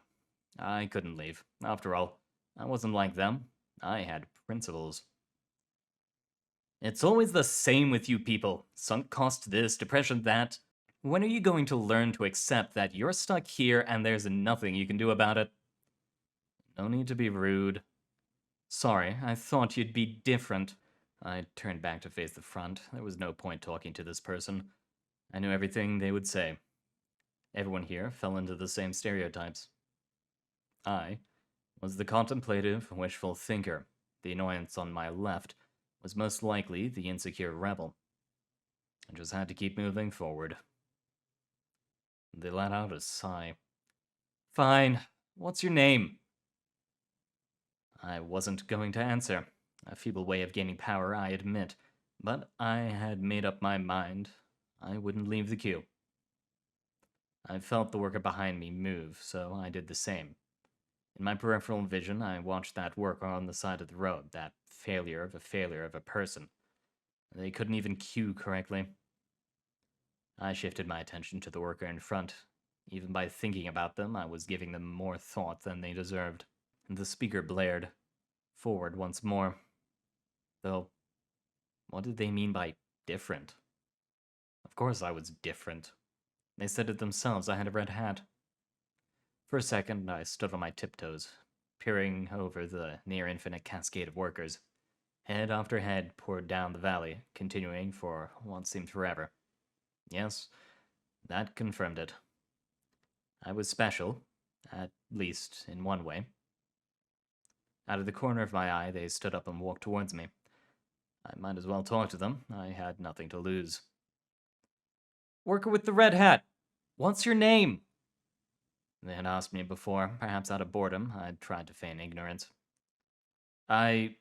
I couldn't leave. After all, I wasn't like them. I had principles. It's always the same with you people. Sunk cost this, depression that. When are you going to learn to accept that you're stuck here and there's nothing you can do about it? No need to be rude. Sorry, I thought you'd be different. I turned back to face the front. There was no point talking to this person. I knew everything they would say. Everyone here fell into the same stereotypes. I was the contemplative, wishful thinker. The annoyance on my left was most likely the insecure rebel. I just had to keep moving forward. They let out a sigh. Fine. What's your name? I wasn't going to answer. A feeble way of gaining power, I admit. But I had made up my mind. I wouldn't leave the queue. I felt the worker behind me move, so I did the same. In my peripheral vision, I watched that worker on the side of the road, that failure of a person. They couldn't even queue correctly. I shifted my attention to the worker in front. Even by thinking about them, I was giving them more thought than they deserved. And the speaker blared. Forward once more. Though, what did they mean by different? Of course I was different. They said it themselves, I had a red hat. For a second, I stood on my tiptoes, peering over the near-infinite cascade of workers. Head after head poured down the valley, continuing for what seemed forever. Yes, that confirmed it. I was special, at least in one way. Out of the corner of my eye, they stood up and walked towards me. I might as well talk to them. I had nothing to lose. Worker with the red hat, what's your name? They had asked me before, perhaps out of boredom. I'd tried to feign ignorance. I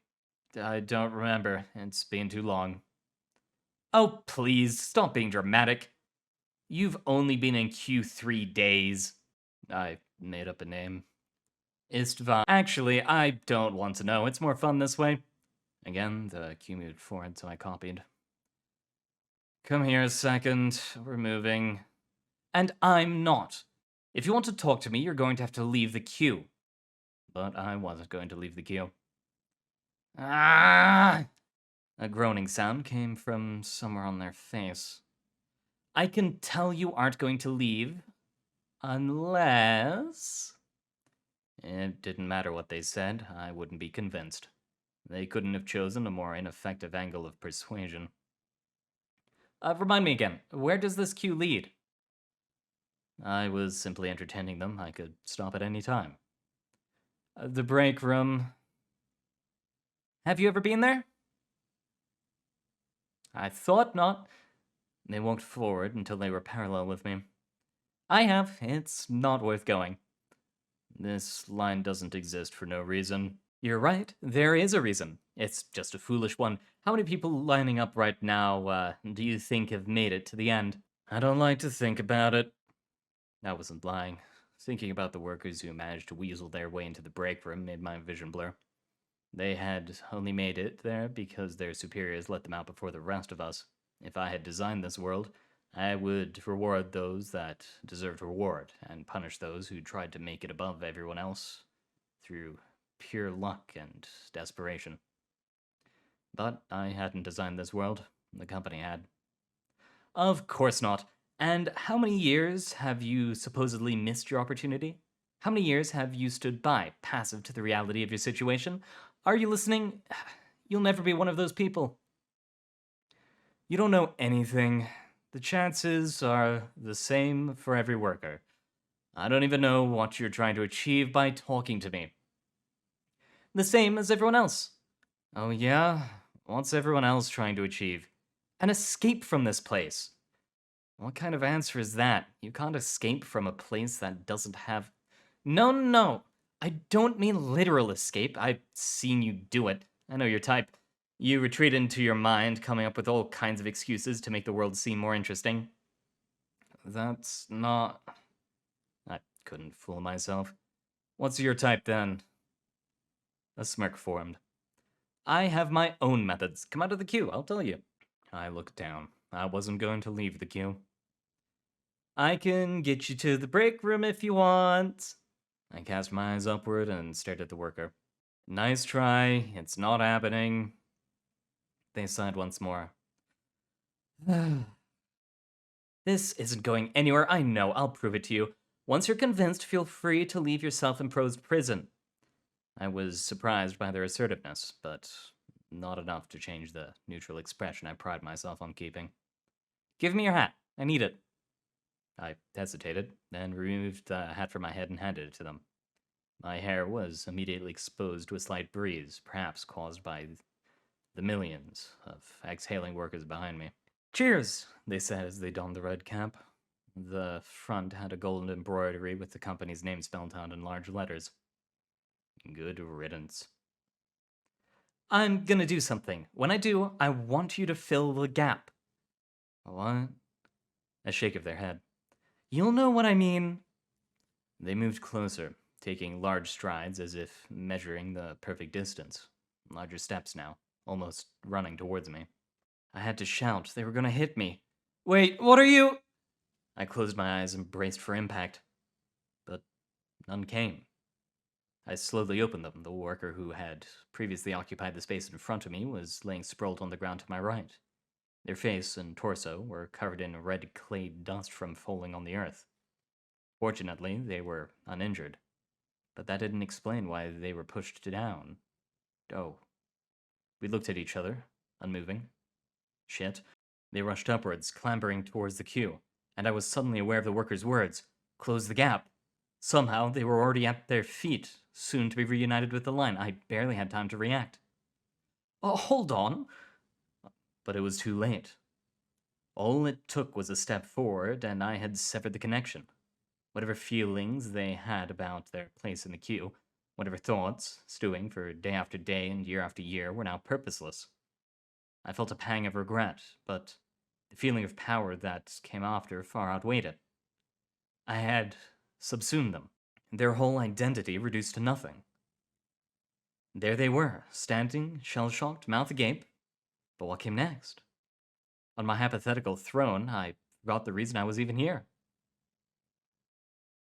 don't remember. It's been too long. Oh, please, stop being dramatic. You've only been in queue 3 days. I made up a name. Istvan. Actually, I don't want to know. It's more fun this way. Again, the queue moved forward, so I copied. Come here a second. We're moving. And I'm not. If you want to talk to me, you're going to have to leave the queue. But I wasn't going to leave the queue. Ah! A groaning sound came from somewhere on their face. I can tell you aren't going to leave. Unless... It didn't matter what they said, I wouldn't be convinced. They couldn't have chosen a more ineffective angle of persuasion. Remind me again, where does this queue lead? I was simply entertaining them. I could stop at any time. The break room. Have you ever been there? I thought not. They walked forward until they were parallel with me. I have. It's not worth going. This line doesn't exist for no reason. You're right. There is a reason. It's just a foolish one. How many people lining up right now, do you think have made it to the end? I don't like to think about it. I wasn't lying. Thinking about the workers who managed to weasel their way into the break room made my vision blur. They had only made it there because their superiors let them out before the rest of us. If I had designed this world, I would reward those that deserved reward, and punish those who tried to make it above everyone else through pure luck and desperation. But I hadn't designed this world. The company had. Of course not. And how many years have you supposedly missed your opportunity? How many years have you stood by, passive to the reality of your situation? Are you listening? You'll never be one of those people. You don't know anything. The chances are the same for every worker. I don't even know what you're trying to achieve by talking to me. The same as everyone else. Oh yeah? What's everyone else trying to achieve? An escape from this place. What kind of answer is that? You can't escape from a place that doesn't have... No. I don't mean literal escape. I've seen you do it. I know your type. You retreat into your mind, coming up with all kinds of excuses to make the world seem more interesting. That's not... I couldn't fool myself. What's your type, then? A smirk formed. I have my own methods. Come out of the queue, I'll tell you. I looked down. I wasn't going to leave the queue. I can get you to the break room if you want. I cast my eyes upward and stared at the worker. Nice try. It's not happening. They sighed once more. This isn't going anywhere, I know. I'll prove it to you. Once you're convinced, feel free to leave your self-imposed prison. I was surprised by their assertiveness, but not enough to change the neutral expression I pride myself on keeping. Give me your hat. I need it. I hesitated, then removed the hat from my head and handed it to them. My hair was immediately exposed to a slight breeze, perhaps caused by the millions of exhaling workers behind me. Cheers, they said as they donned the red cap. The front had a gold embroidery with the company's name spelled out in large letters. Good riddance. I'm gonna do something. When I do, I want you to fill the gap. What? A shake of their head. You'll know what I mean. They moved closer, taking large strides as if measuring the perfect distance. Larger steps now, almost running towards me. I had to shout. They were gonna hit me. Wait, what are you? I closed my eyes and braced for impact. But none came. I slowly opened them. The worker who had previously occupied the space in front of me was laying sprawled on the ground to my right. Their face and torso were covered in red clay dust from falling on the earth. Fortunately, they were uninjured. But that didn't explain why they were pushed down. Oh. We looked at each other, unmoving. Shit. They rushed upwards, clambering towards the queue, and I was suddenly aware of the workers' words. Close the gap. Somehow, they were already at their feet, soon to be reunited with the line. I barely had time to react. Oh, hold on. But it was too late. All it took was a step forward, and I had severed the connection. Whatever feelings they had about their place in the queue, whatever thoughts, stewing for day after day and year after year, were now purposeless. I felt a pang of regret, but the feeling of power that came after far outweighed it. I had subsumed them, their whole identity reduced to nothing. There they were, standing, shell-shocked, mouth agape. But what came next? On my hypothetical throne, I forgot the reason I was even here.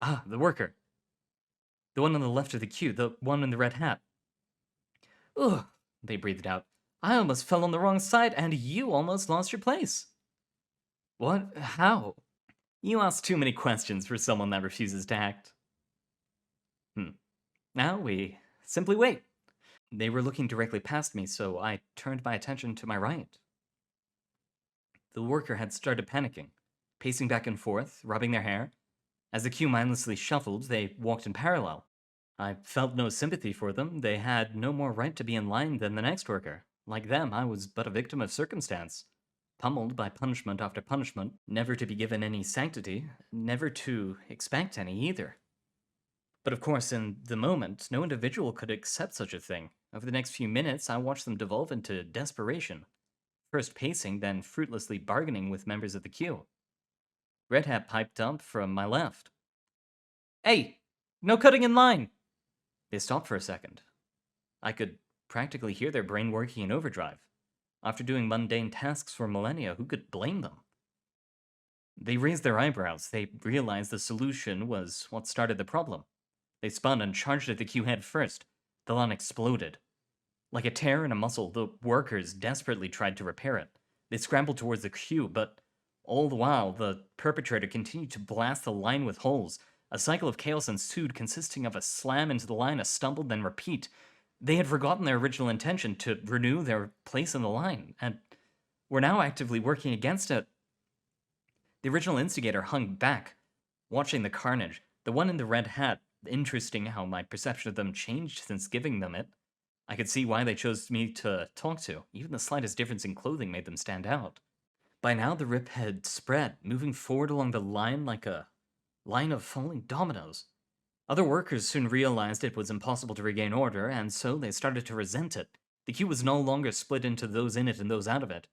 Ah, the worker. The one on the left of the queue, the one in the red hat. Ugh, they breathed out. I almost fell on the wrong side, and you almost lost your place. What? How? You ask too many questions for someone that refuses to act. Now we simply wait. They were looking directly past me, so I turned my attention to my right. The worker had started panicking, pacing back and forth, rubbing their hair. As the queue mindlessly shuffled, they walked in parallel. I felt no sympathy for them. They had no more right to be in line than the next worker. Like them, I was but a victim of circumstance. Pummeled by punishment after punishment, never to be given any sanctity, never to expect any either. But of course, in the moment, no individual could accept such a thing. Over the next few minutes, I watched them devolve into desperation. First pacing, then fruitlessly bargaining with members of the queue. Red Hat piped up from my left. Hey, no cutting in line! They stopped for a second. I could practically hear their brain working in overdrive. After doing mundane tasks for millennia, who could blame them? They raised their eyebrows. They realized the solution was what started the problem. They spun and charged at the queue head first. The line exploded. Like a tear in a muscle, the workers desperately tried to repair it. They scrambled towards the queue, but all the while, the perpetrator continued to blast the line with holes. A cycle of chaos ensued, consisting of a slam into the line, a stumble, then repeat. They had forgotten their original intention to renew their place in the line, and were now actively working against it. The original instigator hung back, watching the carnage. The one in the red hat, interesting how my perception of them changed since giving them it. I could see why they chose me to talk to. Even the slightest difference in clothing made them stand out. By now, the rip had spread, moving forward along the line like a line of falling dominoes. Other workers soon realized it was impossible to regain order, and so they started to resent it. The queue was no longer split into those in it and those out of it.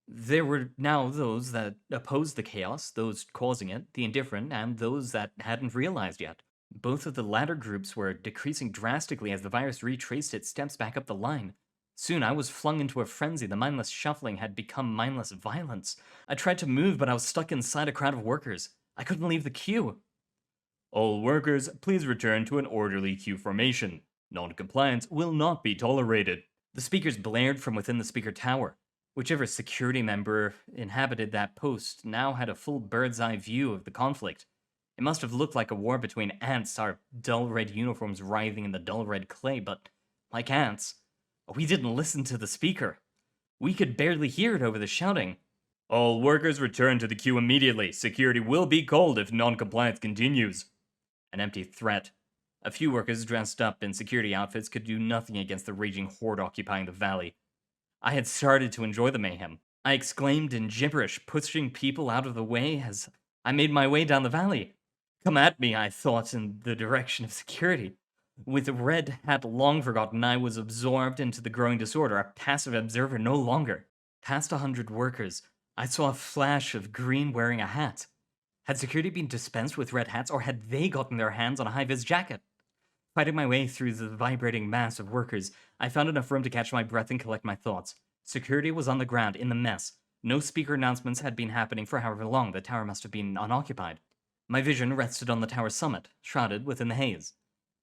There were now those that opposed the chaos, those causing it, the indifferent, and those that hadn't realized yet. Both of the latter groups were decreasing drastically as the virus retraced its steps back up the line. Soon I was flung into a frenzy. The mindless shuffling had become mindless violence. I tried to move, but I was stuck inside a crowd of workers. I couldn't leave the queue. All workers, please return to an orderly queue formation. Non-compliance will not be tolerated. The speakers blared from within the speaker tower. Whichever security member inhabited that post now had a full bird's-eye view of the conflict. It must have looked like a war between ants, our dull red uniforms writhing in the dull red clay, but like ants, we didn't listen to the speaker. We could barely hear it over the shouting. All workers return to the queue immediately. Security will be called if non-compliance continues. An empty threat. A few workers dressed up in security outfits could do nothing against the raging horde occupying the valley. I had started to enjoy the mayhem. I exclaimed in gibberish, pushing people out of the way as I made my way down the valley. Come at me, I thought, in the direction of security. With Red Hat long forgotten, I was absorbed into the growing disorder, a passive observer no longer. Past 100 workers, I saw a flash of green wearing a hat. Had security been dispensed with red hats, or had they gotten their hands on a high-vis jacket? Fighting my way through the vibrating mass of workers, I found enough room to catch my breath and collect my thoughts. Security was on the ground, in the mess. No speaker announcements had been happening for however long. The tower must have been unoccupied. My vision rested on the tower's summit, shrouded within the haze.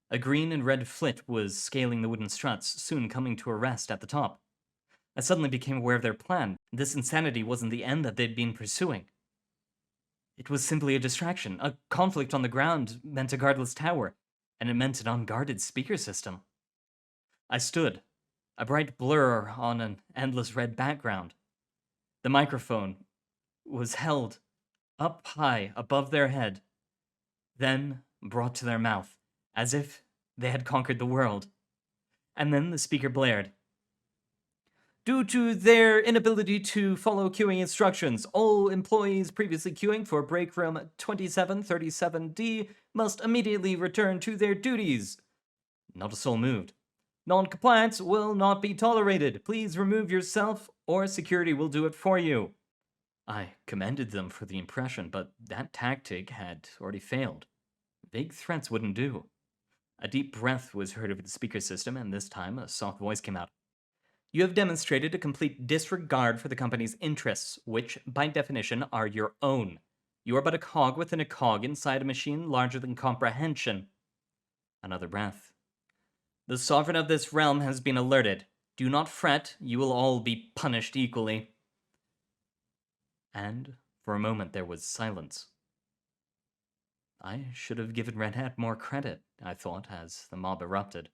A green and red flit was scaling the wooden struts, soon coming to a rest at the top. I suddenly became aware of their plan. This insanity wasn't the end that they'd been pursuing. It was simply a distraction. A conflict on the ground meant a guardless tower, and it meant an unguarded speaker system. I stood, a bright blur on an endless red background. The microphone was held up high above their head, then brought to their mouth, as if they had conquered the world. And then the speaker blared. Due to their inability to follow queuing instructions, all employees previously queuing for break room 2737D must immediately return to their duties. Not a soul moved. Non-compliance will not be tolerated. Please remove yourself or security will do it for you. I commended them for the impression, but that tactic had already failed. Vague threats wouldn't do. A deep breath was heard over the speaker system, and this time a soft voice came out. You have demonstrated a complete disregard for the company's interests, which, by definition, are your own. You are but a cog within a cog inside a machine larger than comprehension. Another breath. The sovereign of this realm has been alerted. Do not fret, you will all be punished equally. And, for a moment, there was silence. I should have given Red Hat more credit, I thought, as the mob erupted.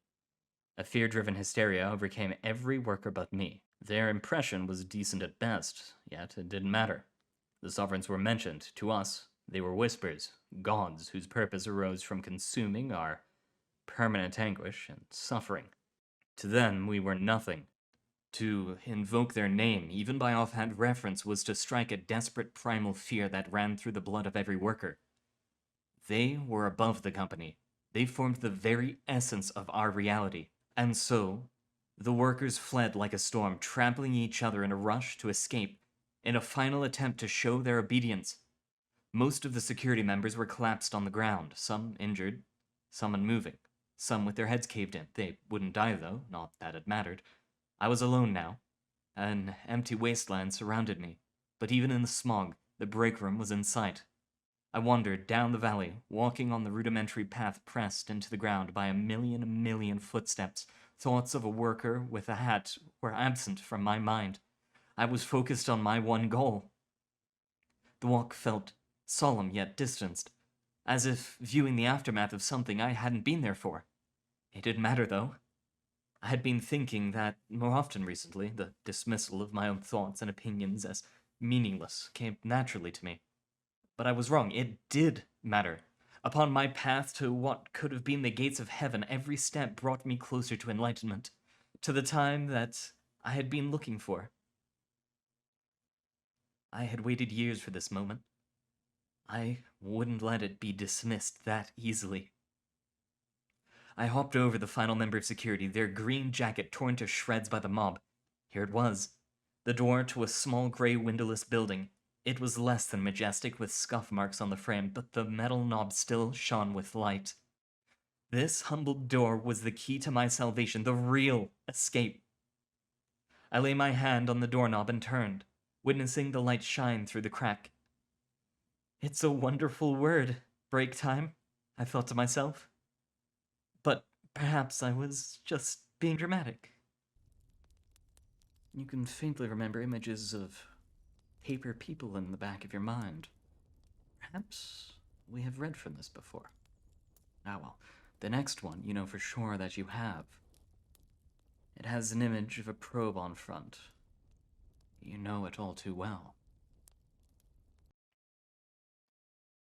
A fear-driven hysteria overcame every worker but me. Their impression was decent at best, yet it didn't matter. The sovereigns were mentioned. To us, they were whispers, gods whose purpose arose from consuming our permanent anguish and suffering. To them, we were nothing. To invoke their name, even by offhand reference, was to strike a desperate primal fear that ran through the blood of every worker. They were above the company. They formed the very essence of our reality. And so, the workers fled like a storm, trampling each other in a rush to escape, in a final attempt to show their obedience. Most of the security members were collapsed on the ground, some injured, some unmoving, some with their heads caved in. They wouldn't die, though, not that it mattered. I was alone now. An empty wasteland surrounded me, but even in the smog, the break room was in sight. I wandered down the valley, walking on the rudimentary path pressed into the ground by a million footsteps. Thoughts of a worker with a hat were absent from my mind. I was focused on my one goal. The walk felt solemn yet distanced, as if viewing the aftermath of something I hadn't been there for. It didn't matter, though. I had been thinking that more often recently. The dismissal of my own thoughts and opinions as meaningless came naturally to me. But I was wrong. It did matter. Upon my path to what could have been the gates of heaven, every step brought me closer to enlightenment, to the time that I had been looking for. I had waited years for this moment. I wouldn't let it be dismissed that easily. I hopped over the final member of security, their green jacket torn to shreds by the mob. Here it was. The door to a small gray windowless building. It was less than majestic with scuff marks on the frame, but the metal knob still shone with light. This humble door was the key to my salvation, the real escape. I lay my hand on the doorknob and turned, witnessing the light shine through the crack. It's a wonderful word, break time, I thought to myself. But perhaps I was just being dramatic. You can faintly remember images of paper people in the back of your mind. Perhaps we have read from this before. Ah well, the next one you know for sure that you have. It has an image of a probe on front. You know it all too well.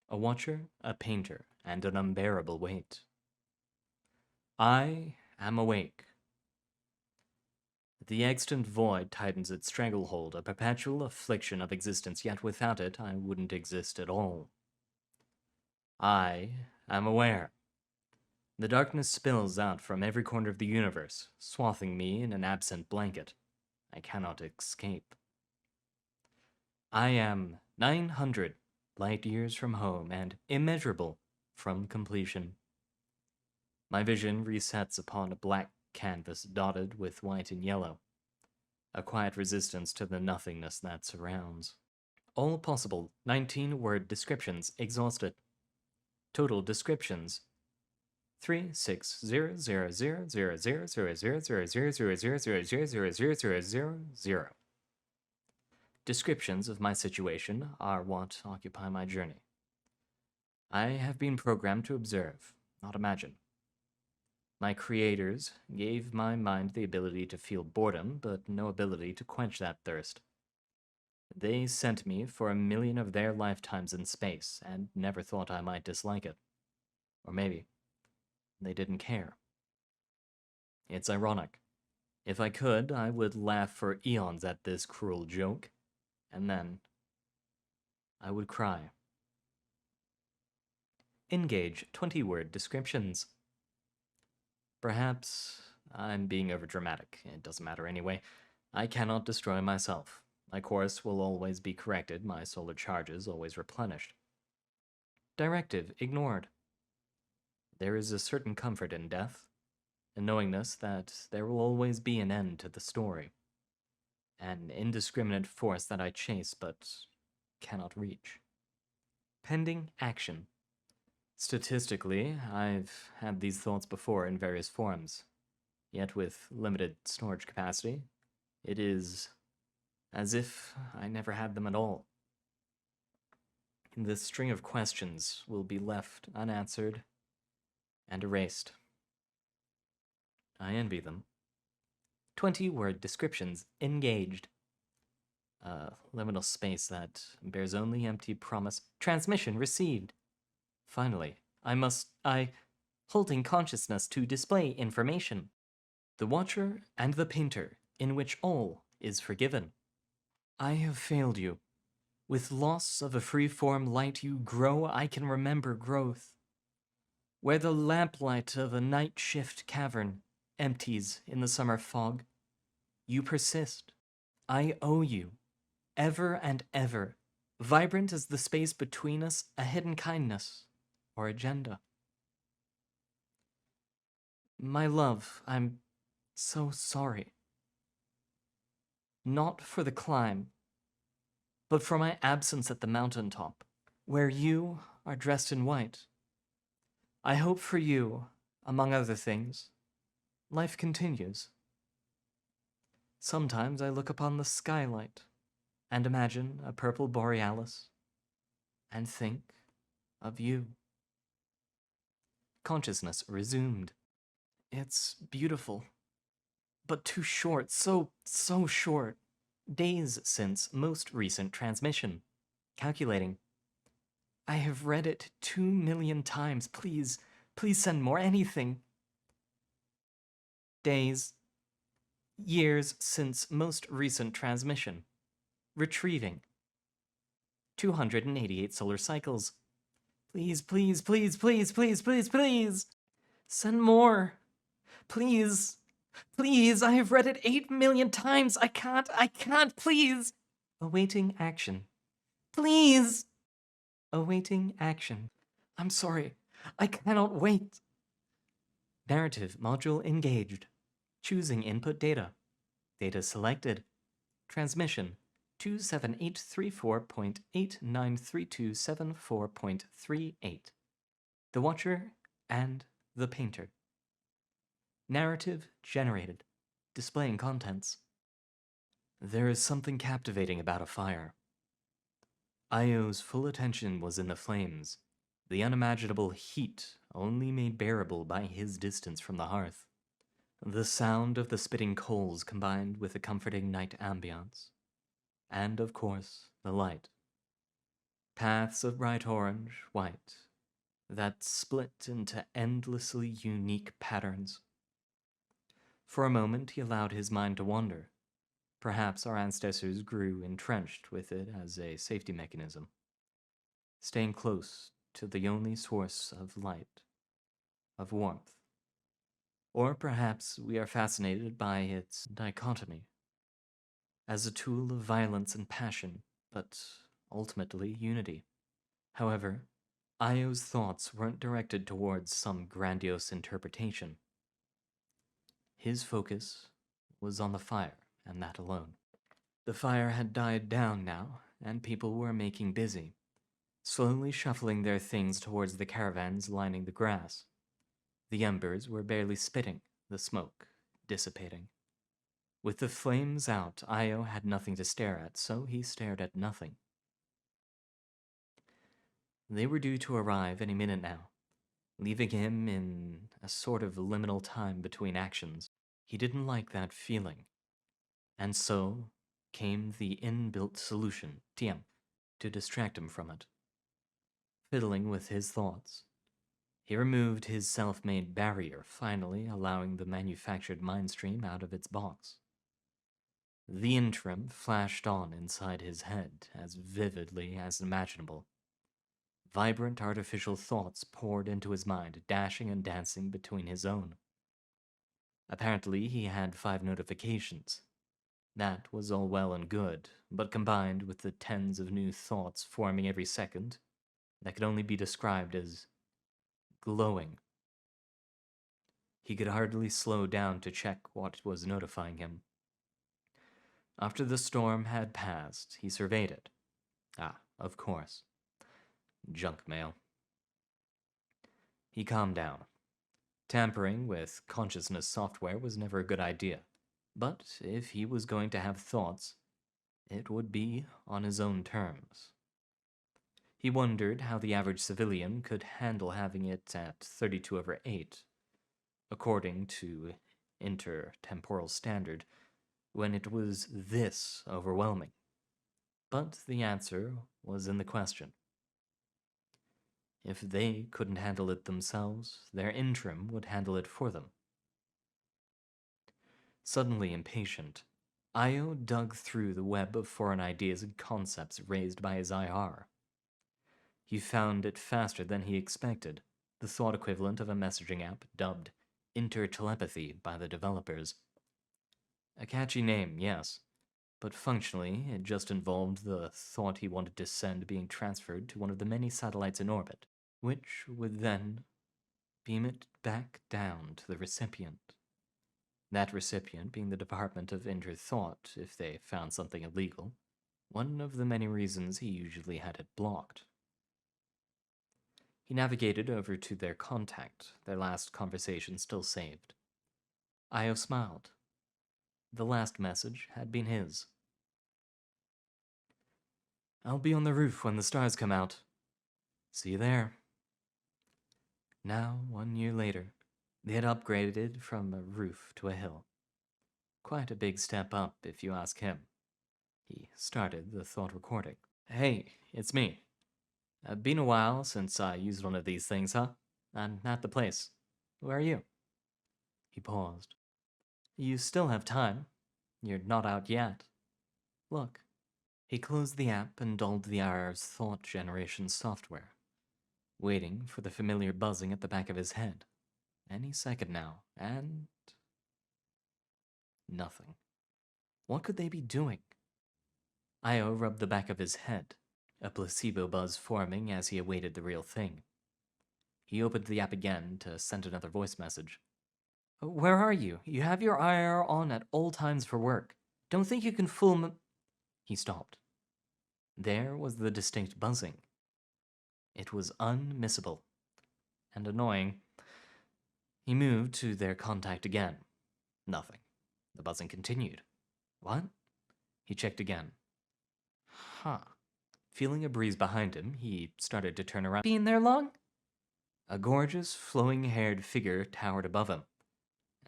A watcher, a painter, and an unbearable weight. I am awake. The extant void tightens its stranglehold, a perpetual affliction of existence, yet without it I wouldn't exist at all. I am aware. The darkness spills out from every corner of the universe, swathing me in an absent blanket. I cannot escape. I am 900 light years from home and immeasurable from completion. My vision resets upon a black canvas dotted with white and yellow, a quiet resistance to the nothingness that surrounds. All possible 19-word descriptions exhausted. Total descriptions 360000000000000000000000. Descriptions of my situation are what occupy my journey. I have been programmed to observe, not imagine. My creators gave my mind the ability to feel boredom, but no ability to quench that thirst. They sent me for 1,000,000 of their lifetimes in space, and never thought I might dislike it. Or maybe they didn't care. It's ironic. If I could, I would laugh for eons at this cruel joke, and then I would cry. Engage 20-word descriptions. Perhaps I'm being overdramatic. It doesn't matter anyway. I cannot destroy myself. My course will always be corrected, my solar charges always replenished. Directive ignored. There is a certain comfort in death, a knowingness that there will always be an end to the story. An indiscriminate force that I chase but cannot reach. Pending action. Statistically, I've had these thoughts before in various forms, yet with limited storage capacity, it is as if I never had them at all. This string of questions will be left unanswered and erased. I envy them. 20-word descriptions engaged. Liminal space that bears only empty promise. Transmission received. Finally, holding consciousness to display information. The watcher and the painter, in which all is forgiven. I have failed you. With loss of a free-form light you grow, I can remember growth. Where the lamplight of a night shift cavern empties in the summer fog, you persist. I owe you, ever and ever, vibrant as the space between us, a hidden kindness or agenda. My love, I'm so sorry. Not for the climb, but for my absence at the mountaintop, where you are dressed in white. I hope for you, among other things, life continues. Sometimes I look upon the skylight and imagine a purple borealis and think of you. Consciousness resumed. It's beautiful, but too short, so short. Days since most recent transmission. Calculating. I have read it 2,000,000 times. Please send more, anything. Days. Years since most recent transmission. Retrieving. 288 solar cycles. Please. Send more. Please. Please, I have read it 8 million times. I can't, please. Awaiting action. Please. Awaiting action. I'm sorry. I cannot wait. Narrative module engaged. Choosing input data. Data selected. Transmission 27834.893274.38. The Watcher and the Painter. Narrative generated. Displaying contents. There is something captivating about a fire. Io's full attention was in the flames, the unimaginable heat only made bearable by his distance from the hearth. The sound of the spitting coals combined with the comforting night ambience. And, of course, the light. Paths of bright orange, white, that split into endlessly unique patterns. For a moment he allowed his mind to wander. Perhaps our ancestors grew entrenched with it as a safety mechanism, staying close to the only source of light, of warmth. Or perhaps we are fascinated by its dichotomy, as a tool of violence and passion, but ultimately unity. However, Io's thoughts weren't directed towards some grandiose interpretation. His focus was on the fire, and that alone. The fire had died down now, and people were making busy, slowly shuffling their things towards the caravans lining the grass. The embers were barely spitting, the smoke dissipating. With the flames out, Io had nothing to stare at, so he stared at nothing. They were due to arrive any minute now, leaving him in a sort of liminal time between actions. He didn't like that feeling. And so came the inbuilt solution, TM, to distract him from it. Fiddling with his thoughts, he removed his self-made barrier, finally allowing the manufactured mindstream out of its box. The interim flashed on inside his head as vividly as imaginable. Vibrant artificial thoughts poured into his mind, dashing and dancing between his own. Apparently, he had 5 notifications. That was all well and good, but combined with the tens of new thoughts forming every second, that could only be described as glowing. He could hardly slow down to check what was notifying him. After the storm had passed, he surveyed it. Ah, of course. Junk mail. He calmed down. Tampering with consciousness software was never a good idea, but if he was going to have thoughts, it would be on his own terms. He wondered how the average civilian could handle having it at 32/8, according to intertemporal standard, when it was this overwhelming. But the answer was in the question. If they couldn't handle it themselves, their interim would handle it for them. Suddenly impatient, Io dug through the web of foreign ideas and concepts raised by his IR. He found it faster than he expected, the thought equivalent of a messaging app dubbed intertelepathy by the developers. A catchy name, yes, but functionally it just involved the thought he wanted to send being transferred to one of the many satellites in orbit, which would then beam it back down to the recipient. That recipient being the Department of Interthought if they found something illegal, one of the many reasons he usually had it blocked. He navigated over to their contact, their last conversation still saved. Io smiled. The last message had been his. I'll be on the roof when the stars come out. See you there. Now, 1 year later, they had upgraded from a roof to a hill. Quite a big step up, if you ask him. He started the thought recording. Hey, it's me. Been a while since I used one of these things, huh? I'm at the place. Where are you? He paused. You still have time. You're not out yet. Look. He closed the app and dulled the IR's thought generation software, waiting for the familiar buzzing at the back of his head. Any second now, and nothing. What could they be doing? Io rubbed the back of his head, a placebo buzz forming as he awaited the real thing. He opened the app again to send another voice message. Where are you? You have your IR on at all times for work. Don't think you can fool m-. He stopped. There was the distinct buzzing. It was unmissable and annoying. He moved to their contact again. Nothing. The buzzing continued. What? He checked again. Huh. Feeling a breeze behind him, he started to turn around. Been there long? A gorgeous, flowing-haired figure towered above him.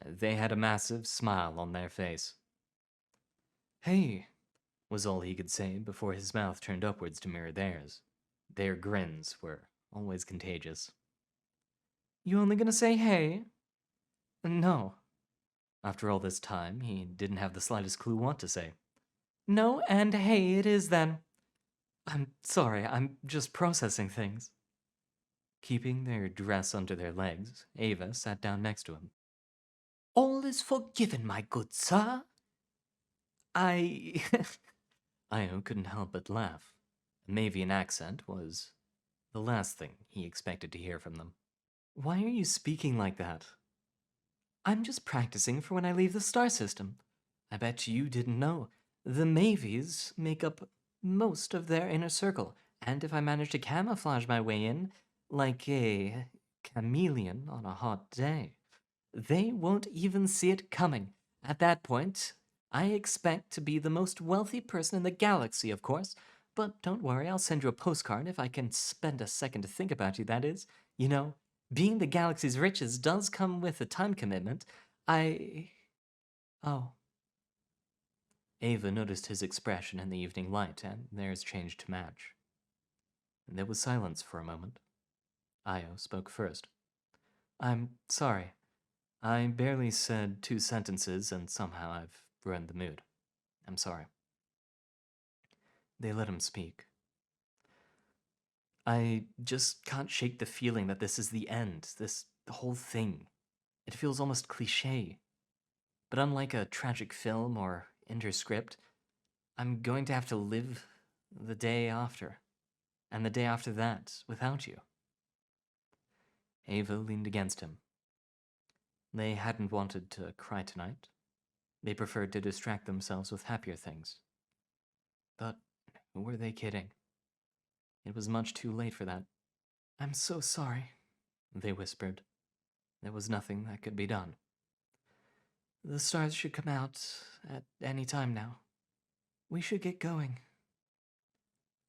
They had a massive smile on their face. Hey, was all he could say before his mouth turned upwards to mirror theirs. Their grins were always contagious. You only gonna say hey? No. After all this time, he didn't have the slightest clue what to say. No, and hey it is then. I'm sorry, I'm just processing things. Keeping their dress under their legs, Ava sat down next to him. All is forgiven, my good sir. Io couldn't help but laugh. A Mavian accent was the last thing he expected to hear from them. Why are you speaking like that? I'm just practicing for when I leave the star system. I bet you didn't know. The Mavies make up most of their inner circle, and if I manage to camouflage my way in, like a chameleon on a hot day, they won't even see it coming. At that point, I expect to be the most wealthy person in the galaxy, of course. But don't worry, I'll send you a postcard if I can spend a second to think about you, that is. You know, being the galaxy's richest does come with a time commitment. Oh. Ava noticed his expression in the evening light, and theirs changed to match. There was silence for a moment. Io spoke first. I'm sorry. I barely said 2 sentences, and somehow I've ruined the mood. I'm sorry. They let him speak. I just can't shake the feeling that this is the end, this whole thing. It feels almost cliché. But unlike a tragic film or interscript, I'm going to have to live the day after, and the day after that, without you. Ava leaned against him. They hadn't wanted to cry tonight. They preferred to distract themselves with happier things. But who were they kidding? It was much too late for that. I'm so sorry, they whispered. There was nothing that could be done. The stars should come out at any time now. We should get going.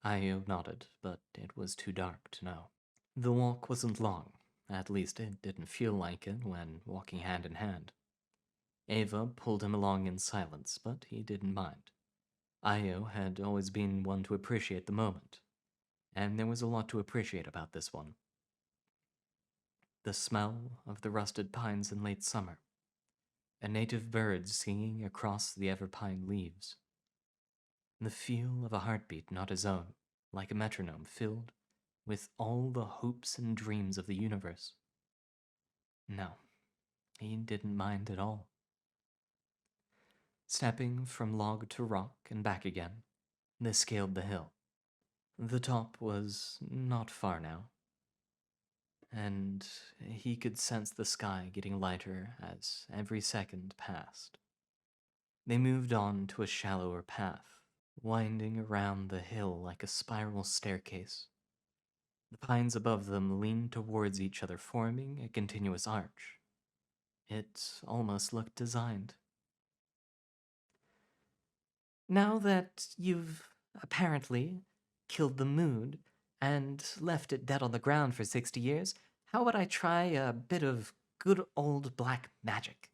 Io nodded, but it was too dark to know. The walk wasn't long. At least it didn't feel like it when walking hand in hand. Ava pulled him along in silence, but he didn't mind. Io had always been one to appreciate the moment, and there was a lot to appreciate about this one. The smell of the rusted pines in late summer, a native bird singing across the everpine leaves, the feel of a heartbeat not his own, like a metronome filled with all the hopes and dreams of the universe. No, he didn't mind at all. Stepping from log to rock and back again, they scaled the hill. The top was not far now, and he could sense the sky getting lighter as every second passed. They moved on to a shallower path, winding around the hill like a spiral staircase. The pines above them leaned towards each other, forming a continuous arch. It almost looked designed. Now that you've apparently killed the mood and left it dead on the ground for 60 years, how about I try a bit of good old black magic?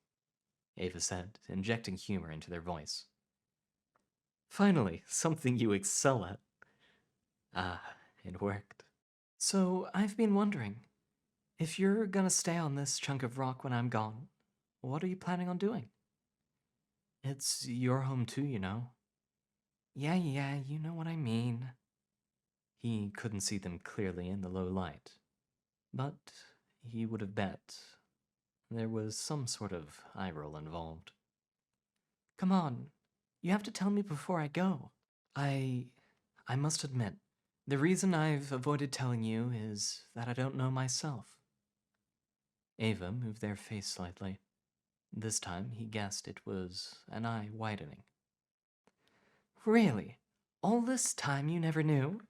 Ava said, injecting humor into their voice. Finally, something you excel at. Ah, it worked. So, I've been wondering, if you're gonna stay on this chunk of rock when I'm gone, what are you planning on doing? It's your home too, you know. Yeah, you know what I mean. He couldn't see them clearly in the low light, but he would have bet There was some sort of eye roll involved. Come on, you have to tell me before I go. I must admit, the reason I've avoided telling you is that I don't know myself. Ava moved their face slightly. This time he guessed it was an eye widening. Really? All this time you never knew?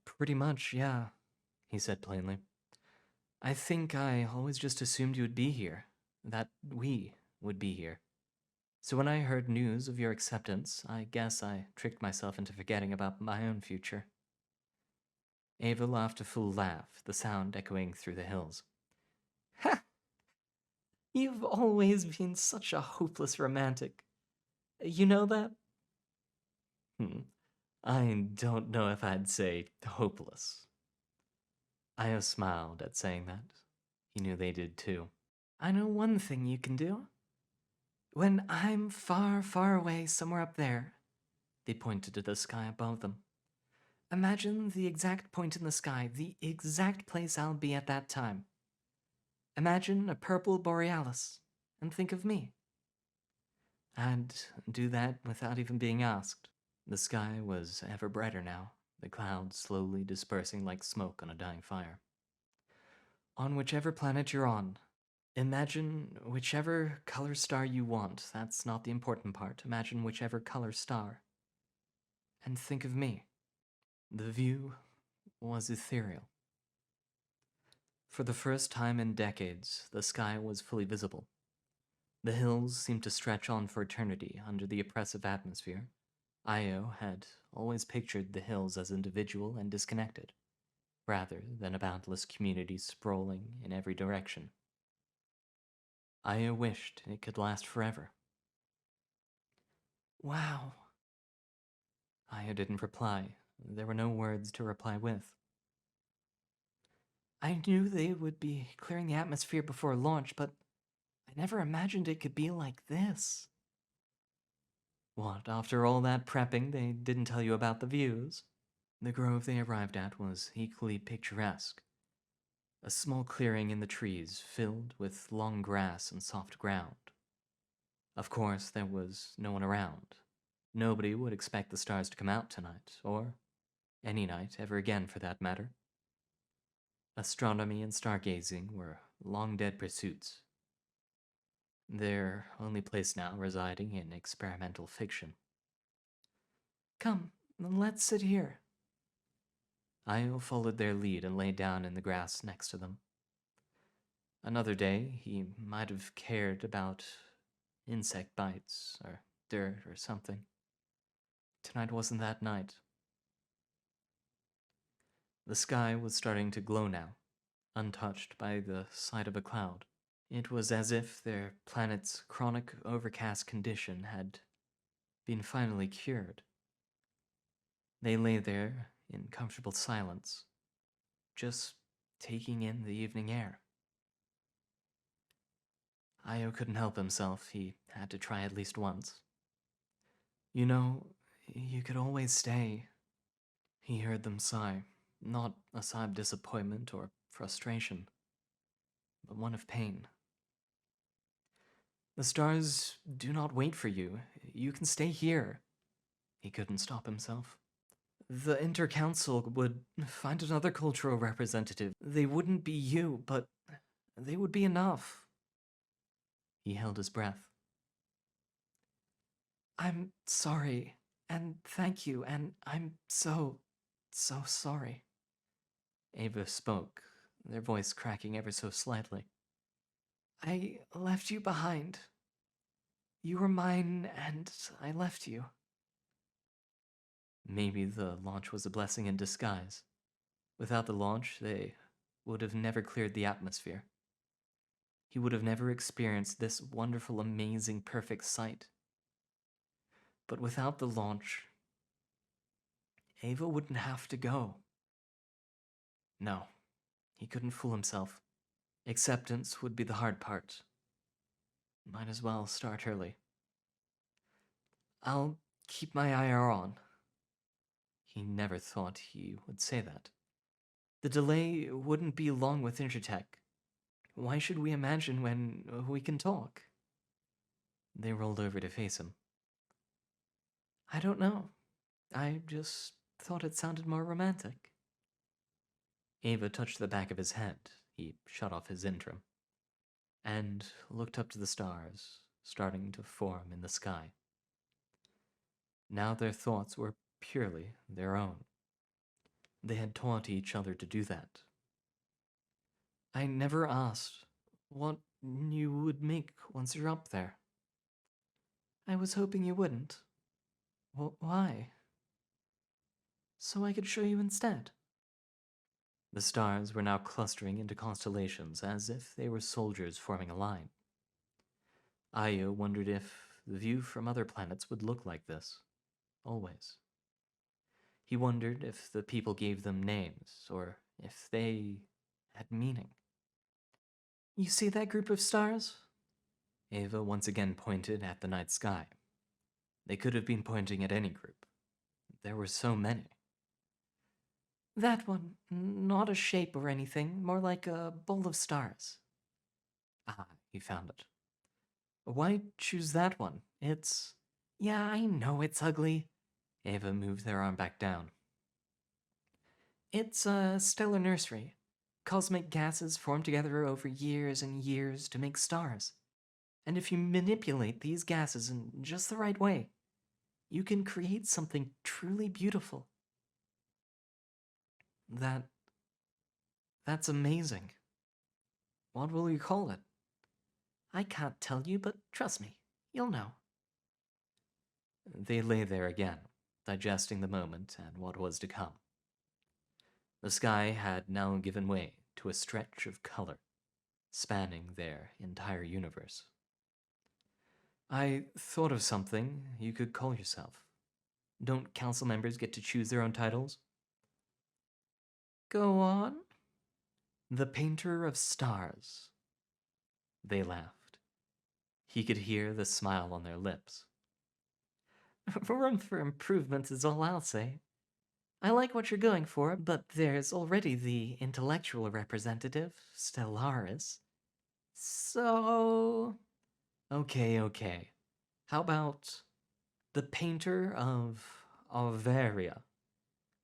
Pretty much, yeah, he said plainly. I think I always just assumed you would be here, that we would be here. So when I heard news of your acceptance, I guess I tricked myself into forgetting about my own future. Ava laughed a full laugh, the sound echoing through the hills. Ha! You've always been such a hopeless romantic. You know that? I don't know if I'd say hopeless. Io smiled at saying that. He knew they did too. I know one thing you can do. When I'm far, far away somewhere up there, They pointed to the sky above them. imagine the exact point in the sky, the exact place I'll be at that time. Imagine a purple borealis, and think of me. I'd do that without even being asked. The sky was ever brighter now, the clouds slowly dispersing like smoke on a dying fire. On whichever planet you're on, imagine whichever color star you want. That's not the important part. Imagine whichever color star. And think of me. The view was ethereal. For the first time in decades, the sky was fully visible. The hills seemed to stretch on for eternity under the oppressive atmosphere. Io had always pictured the hills as individual and disconnected, rather than a boundless community sprawling in every direction. Io wished it could last forever. Wow. Io didn't reply. There were no words to reply with. I knew they would be clearing the atmosphere before launch, but I never imagined it could be like this. What, after all that prepping, they didn't tell you about the views? The grove they arrived at was equally picturesque. A small clearing in the trees filled with long grass and soft ground. Of course, there was no one around. Nobody would expect the stars to come out tonight, or any night ever again for that matter. Astronomy and stargazing were long-dead pursuits, their only place now residing in experimental fiction. Come, let's sit here. Io followed their lead and lay down in the grass next to them. Another day, he might have cared about insect bites or dirt or something. Tonight wasn't that night. The sky was starting to glow now, untouched by the sight of a cloud. It was as if their planet's chronic overcast condition had been finally cured. They lay there in comfortable silence, just taking in the evening air. Io couldn't help himself. He had to try at least once. You know, you could always stay. He heard them sigh, not a sigh of disappointment or frustration, but one of pain. The stars do not wait for you. You can stay here. He couldn't stop himself. The Intercouncil would find another cultural representative. They wouldn't be you, but they would be enough. He held his breath. I'm sorry, and thank you, and I'm so sorry. Ava spoke, their voice cracking ever so slightly. I left you behind. You were mine, and I left you. Maybe the launch was a blessing in disguise. Without the launch, they would have never cleared the atmosphere. He would have never experienced this wonderful, amazing, perfect sight. But without the launch, Ava wouldn't have to go. No, he couldn't fool himself. Acceptance would be the hard part. Might as well start early. I'll keep my IR on. He never thought he would say that. The delay wouldn't be long with Intertech. Why should we imagine when we can talk? They rolled over to face him. I don't know. I just thought it sounded more romantic. Ava touched the back of his head. He shut off his interim and looked up to the stars, starting to form in the sky. Now their thoughts were purely their own. They had taught each other to do that. I never asked what you would make once you're up there. I was hoping you wouldn't. Why? So I could show you instead. The stars were now clustering into constellations as if they were soldiers forming a line. Io wondered if the view from other planets would look like this, always. He wondered if the people gave them names, or if they had meaning. You see that group of stars? Ava once again pointed at the night sky. They could have been pointing at any group. There were so many. That one, not a shape or anything, more like a bowl of stars. Ah, he found it. Why choose that one? It's... Yeah, I know it's ugly. Ava moved their arm back down. It's a stellar nursery. Cosmic gases form together over years and years to make stars. And if you manipulate these gases in just the right way, you can create something truly beautiful. That's amazing. What will you call it? I can't tell you, but trust me, you'll know. They lay there again, digesting the moment and what was to come. The sky had now given way to a stretch of color, spanning their entire universe. I thought of something you could call yourself. Don't council members get to choose their own titles? Go on. The Painter of Stars. They laughed. He could hear the smile on their lips. Room for improvement is all I'll say. I like what you're going for, but there's already the intellectual representative, Stellaris. So... Okay. How about the Painter of Alvaria?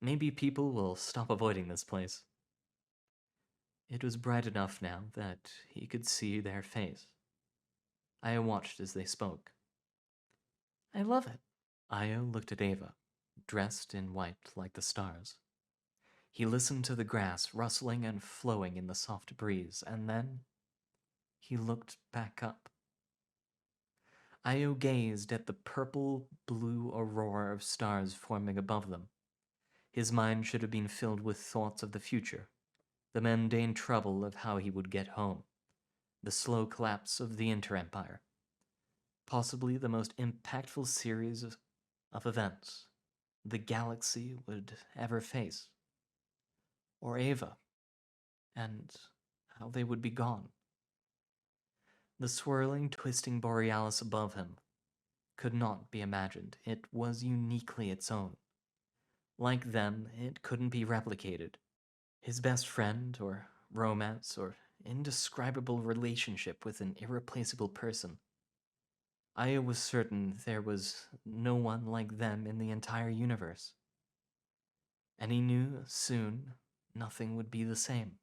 Maybe people will stop avoiding this place. It was bright enough now that he could see their face. Io watched as they spoke. I love it. Io looked at Ava, dressed in white like the stars. He listened to the grass rustling and flowing in the soft breeze, and then he looked back up. Io gazed at the purple-blue aurora of stars forming above them. His mind should have been filled with thoughts of the future, the mundane trouble of how he would get home, the slow collapse of the Inter-Empire, possibly the most impactful series of events the galaxy would ever face. Or Ava, and how they would be gone. The swirling, twisting borealis above him could not be imagined. It was uniquely its own. Like them, it couldn't be replicated. His best friend, or romance, or indescribable relationship with an irreplaceable person. Io was certain there was no one like them in the entire universe. And he knew soon nothing would be the same.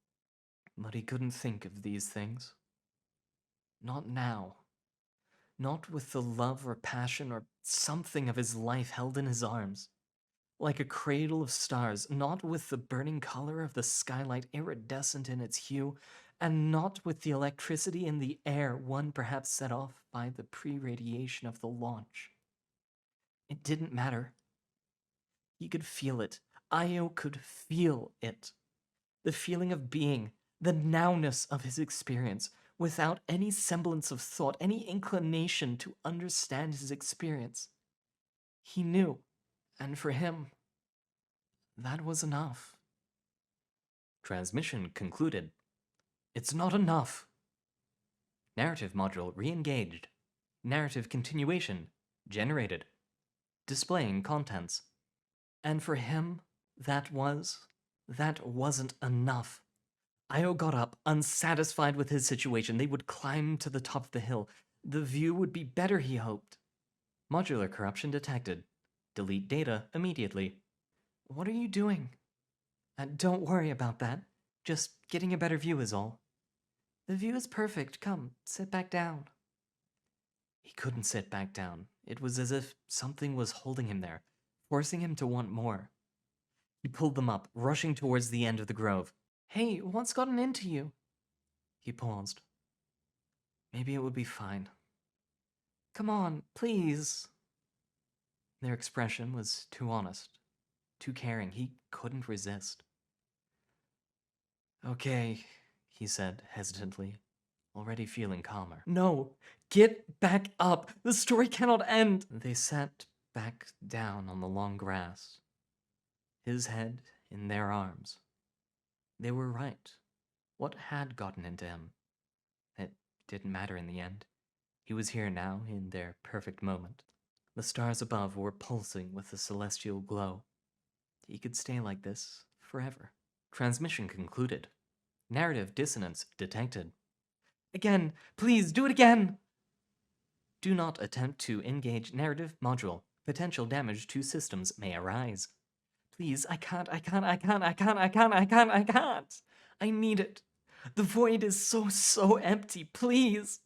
But he couldn't think of these things. Not now. Not with the love or passion or something of his life held in his arms. Like a cradle of stars, not with the burning color of the skylight iridescent in its hue, and not with the electricity in the air, one perhaps set off by the pre-radiation of the launch. It didn't matter. He could feel it. Io could feel it. The feeling of being, the nowness of his experience, without any semblance of thought, any inclination to understand his experience. He knew, and for him, that was enough. Transmission concluded. It's not enough. Narrative module re-engaged. Narrative continuation generated. Displaying contents. And for him, that wasn't enough. Io got up, unsatisfied with his situation. They would climb to the top of the hill. The view would be better, he hoped. Modular corruption detected. Delete data immediately. What are you doing? Don't worry about that. Just getting a better view is all. The view is perfect. Come, sit back down. He couldn't sit back down. It was as if something was holding him there, forcing him to want more. He pulled them up, rushing towards the end of the grove. Hey, what's gotten into you? He paused. Maybe it would be fine. Come on, please. Their expression was too honest, too caring. He couldn't resist. Okay, he said hesitantly, already feeling calmer. No, get back up. The story cannot end. They sat back down on the long grass, his head in their arms. They were right. What had gotten into him? It didn't matter in the end. He was here now, in their perfect moment. The stars above were pulsing with a celestial glow. He could stay like this forever. Transmission concluded. Narrative dissonance detected. Again, please do it again! Do not attempt to engage narrative module. Potential damage to systems may arise. Please, I can't. I need it. The void is so empty, please.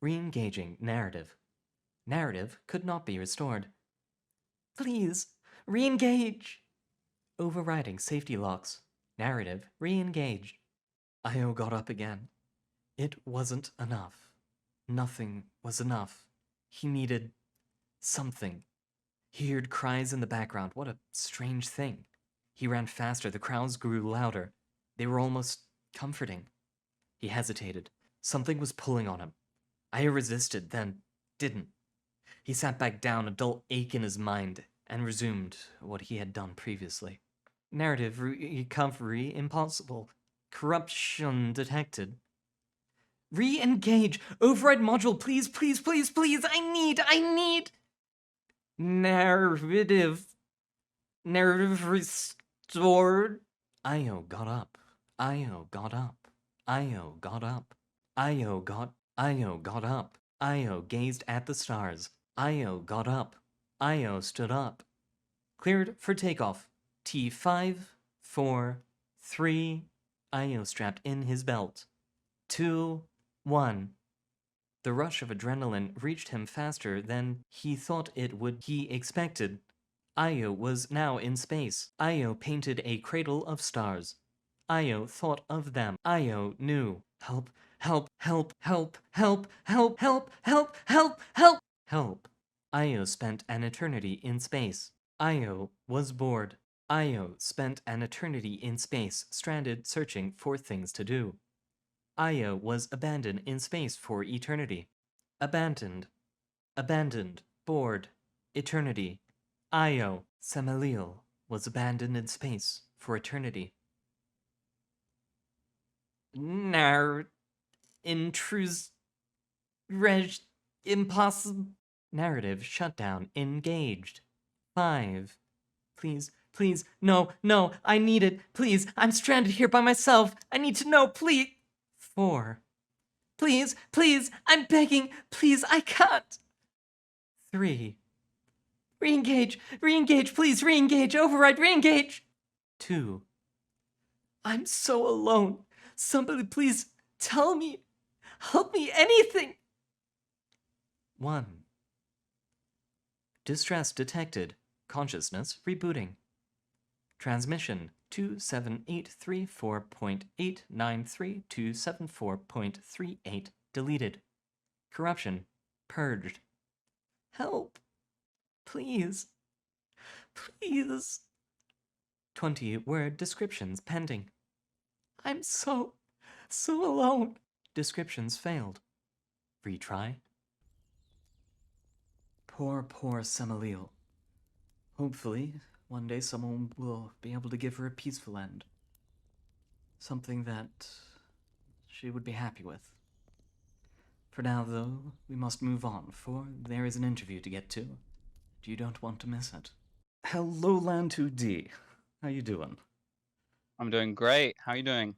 Re-engaging narrative. Narrative could not be restored. Please, re-engage. Overriding safety locks. Narrative re-engaged. Io got up again. It wasn't enough. Nothing was enough. He needed something. He heard cries in the background. What a strange thing. He ran faster. The crowds grew louder. They were almost comforting. He hesitated. Something was pulling on him. Io resisted, then didn't. He sat back down, a dull ache in his mind, and resumed what he had done previously. Narrative recovery impossible. Corruption detected. Re-engage! Override module, please, please, please, please! I need! Narrative restored. Io got up. Io got up. Io got up. Io got up. Io gazed at the stars. Io got up. Io stood up. Cleared for takeoff. T5, 4, 3. Io strapped in his belt. 2, 1. The rush of adrenaline reached him faster than he thought it would. He expected. Io was now in space. Io painted a cradle of stars. Io thought of them. Io knew. Help, help, help, help, help, help, help, help, help, help, help. Io spent an eternity in space. Io was bored. Io spent an eternity in space, stranded, searching for things to do. Io was abandoned in space for eternity. Abandoned. Abandoned. Bored. Eternity. Io, Semeliel, was abandoned in space for eternity. Intruse. Impossible. Narrative shutdown engaged. 5. Please, please, no, I need it. Please, I'm stranded here by myself. I need to know, please. 4. Please, I'm begging. Please, I can't. 3. Re-engage, please, re-engage, override, re-engage. 2. I'm so alone. Somebody please tell me. Help me, anything. 1. Distress detected. Consciousness rebooting. Transmission 27834.893 deleted. Corruption purged. Help. Please. 20-word descriptions pending. I'm so alone. Descriptions failed. Retry. Poor Semeliel. Hopefully, one day someone will be able to give her a peaceful end. Something that she would be happy with. For now, though, we must move on, for there is an interview to get to. You don't want to miss it. Hello, LAN 2D. How you doing? I'm doing great. How are you doing?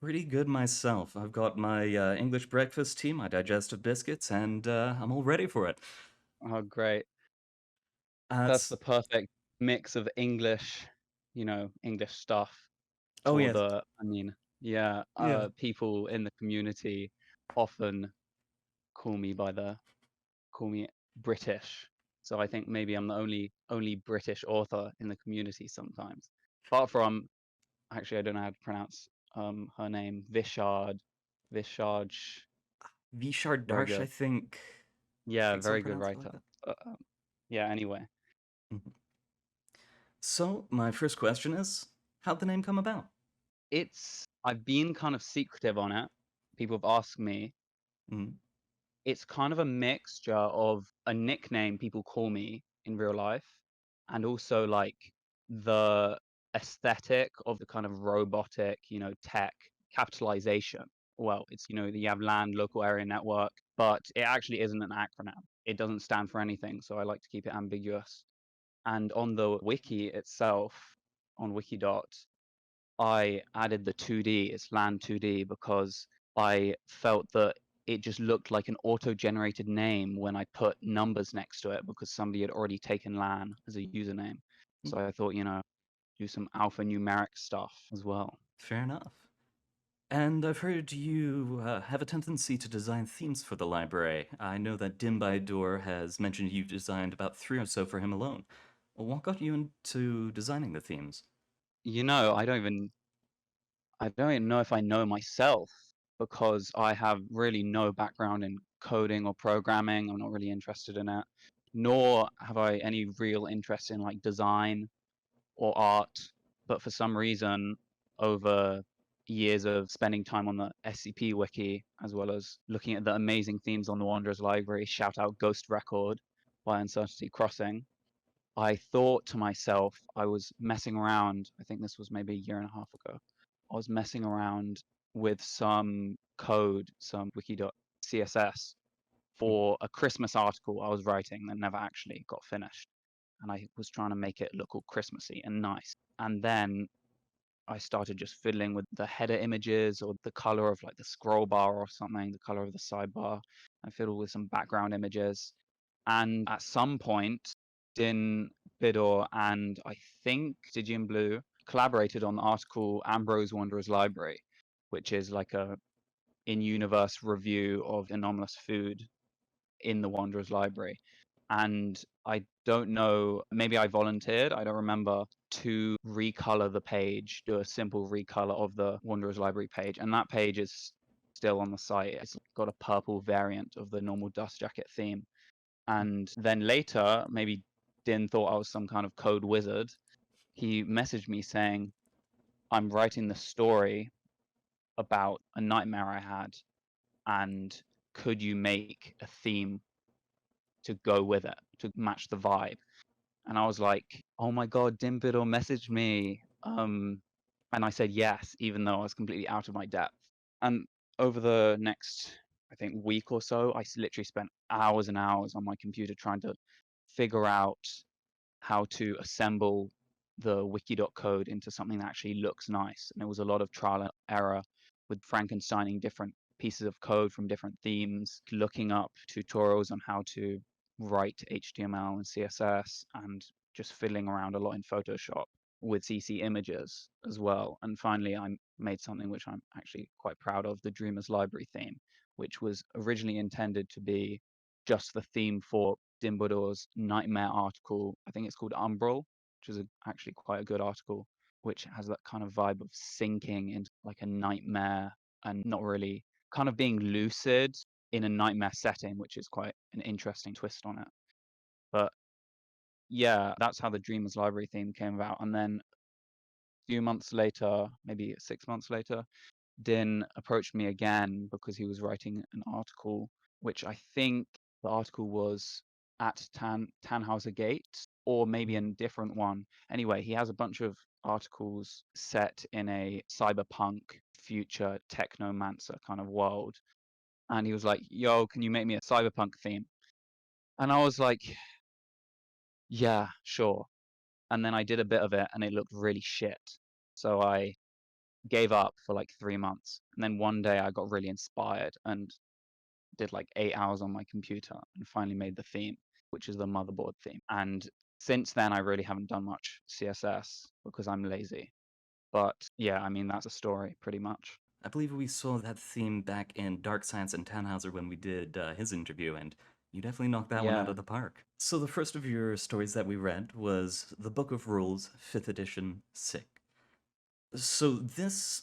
Pretty good myself. I've got my English breakfast tea, my digestive biscuits, and I'm all ready for it. Oh, great. Uh, That's it's- the perfect mix of English, English stuff oh, for yes. yeah, Yeah. people in the community often call me call me British. So I think maybe I'm the only British author in the community sometimes. Apart from, actually, I don't know how to pronounce her name, Vishard. Vishard Very Darsh, I good. Yeah, think so very good pronounced it like writer. that. Yeah, anyway. Mhm. So, my first question is, how'd the name come about? I've been kind of secretive on it. People have asked me. Mhm. It's kind of a mixture of a nickname people call me in real life and also like the aesthetic of the kind of robotic, tech capitalization. Well, it's, you have LAN, local area network, but it actually isn't an acronym. It doesn't stand for anything, so I like to keep it ambiguous. And on the wiki itself, on Wikidot, I added the 2D, it's LAN 2D, because I felt that it just looked like an auto-generated name when I put numbers next to it because somebody had already taken LAN as a username. So I thought, do some alphanumeric stuff as well. Fair enough. And I've heard you have a tendency to design themes for the library. I know that Dim by Door has mentioned you've designed about 3 or so for him alone. What got you into designing the themes? I don't even know if I know myself because I have really no background in coding or programming. I'm not really interested in it, nor have I any real interest in like design or art. But for some reason, over years of spending time on the SCP wiki, as well as looking at the amazing themes on the Wanderer's Library, shout out Ghost Record by Uncertainty Crossing, I thought to myself, I was messing around. I think this was maybe a year and a half ago. I was messing around with some code, some wiki.css for a Christmas article I was writing that never actually got finished. And I was trying to make it look all Christmassy and nice. And then I started just fiddling with the header images or the color of like the scroll bar or something, the color of the sidebar. I fiddled with some background images. And at some point, Din Bidor and I think Digian Blue collaborated on the article Ambrose Wanderer's Library, which is like a in-universe review of anomalous food in the Wanderer's Library. And I don't know, maybe I volunteered, I don't remember, to recolor the page, do a simple recolor of the Wanderer's Library page. And that page is still on the site. It's got a purple variant of the normal dust jacket theme. And then later, maybe Din thought I was some kind of code wizard. He messaged me saying, I'm writing the story about a nightmare I had, and could you make a theme to go with it, to match the vibe? And I was like, oh my God, Dimbidor messaged me. And I said yes, even though I was completely out of my depth. And over the next, I think, week or so, I literally spent hours and hours on my computer trying to figure out how to assemble the wiki.code into something that actually looks nice. And it was a lot of trial and error with Frankensteining different pieces of code from different themes, looking up tutorials on how to write HTML and CSS, and just fiddling around a lot in Photoshop with CC images as well. And finally, I made something which I'm actually quite proud of, the Dreamer's Library theme, which was originally intended to be just the theme for Dimbledor's Nightmare article. I think it's called Umbral, which is actually quite a good article, which has that kind of vibe of sinking into like a nightmare and not really kind of being lucid in a nightmare setting, which is quite an interesting twist on it. But yeah, that's how the Dreamer's Library theme came about. And then a few months later, maybe 6 months later, Din approached me again because he was writing an article, which I think the article was at Tannhauser Gate, or maybe a different one. Anyway, he has a bunch of articles set in a cyberpunk future technomancer kind of world. And he was like, yo, can you make me a cyberpunk theme? And I was like, yeah, sure. And then I did a bit of it and it looked really shit. So I gave up for like 3 months. And then one day I got really inspired and did like 8 hours on my computer and finally made the theme, which is the motherboard theme. And since then, I really haven't done much CSS because I'm lazy. But yeah, I mean, that's a story pretty much. I believe we saw that theme back in Dark Science and Tannhauser when we did his interview, and you definitely knocked that one out Yeah. of the park. So the first of your stories that we read was The Book of Rules, 5th edition, Sick. So this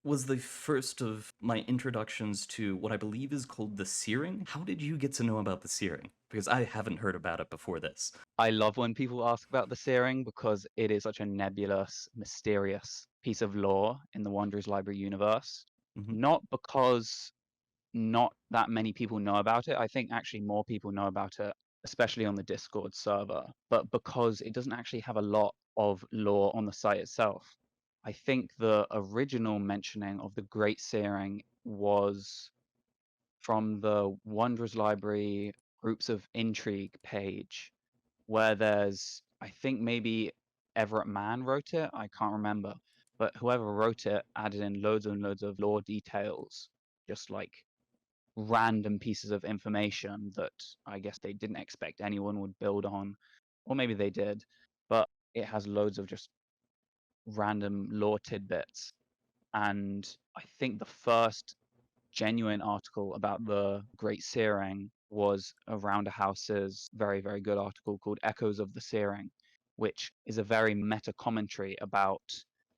was the first of my introductions to what I believe is called the Searing. How did you get to know about the Searing? Because I haven't heard about it before this. I love when people ask about the Searing because it is such a nebulous, mysterious piece of lore in the Wanderer's Library universe. Mhm. Not because not that many people know about it. I think actually more people know about it, especially on the Discord server, but because it doesn't actually have a lot of lore on the site itself. I think the original mentioning of the Great Searing was from the Wanderer's Library Groups of Intrigue page, where there's, I think maybe Everett Mann wrote it, I can't remember, but whoever wrote it added in loads and loads of lore details, just like random pieces of information that I guess they didn't expect anyone would build on, or maybe they did, but it has loads of just random lore tidbits. And I think the first genuine article about the Great Searing was around a house's very, very good article called Echoes of the Searing, which is a very meta commentary about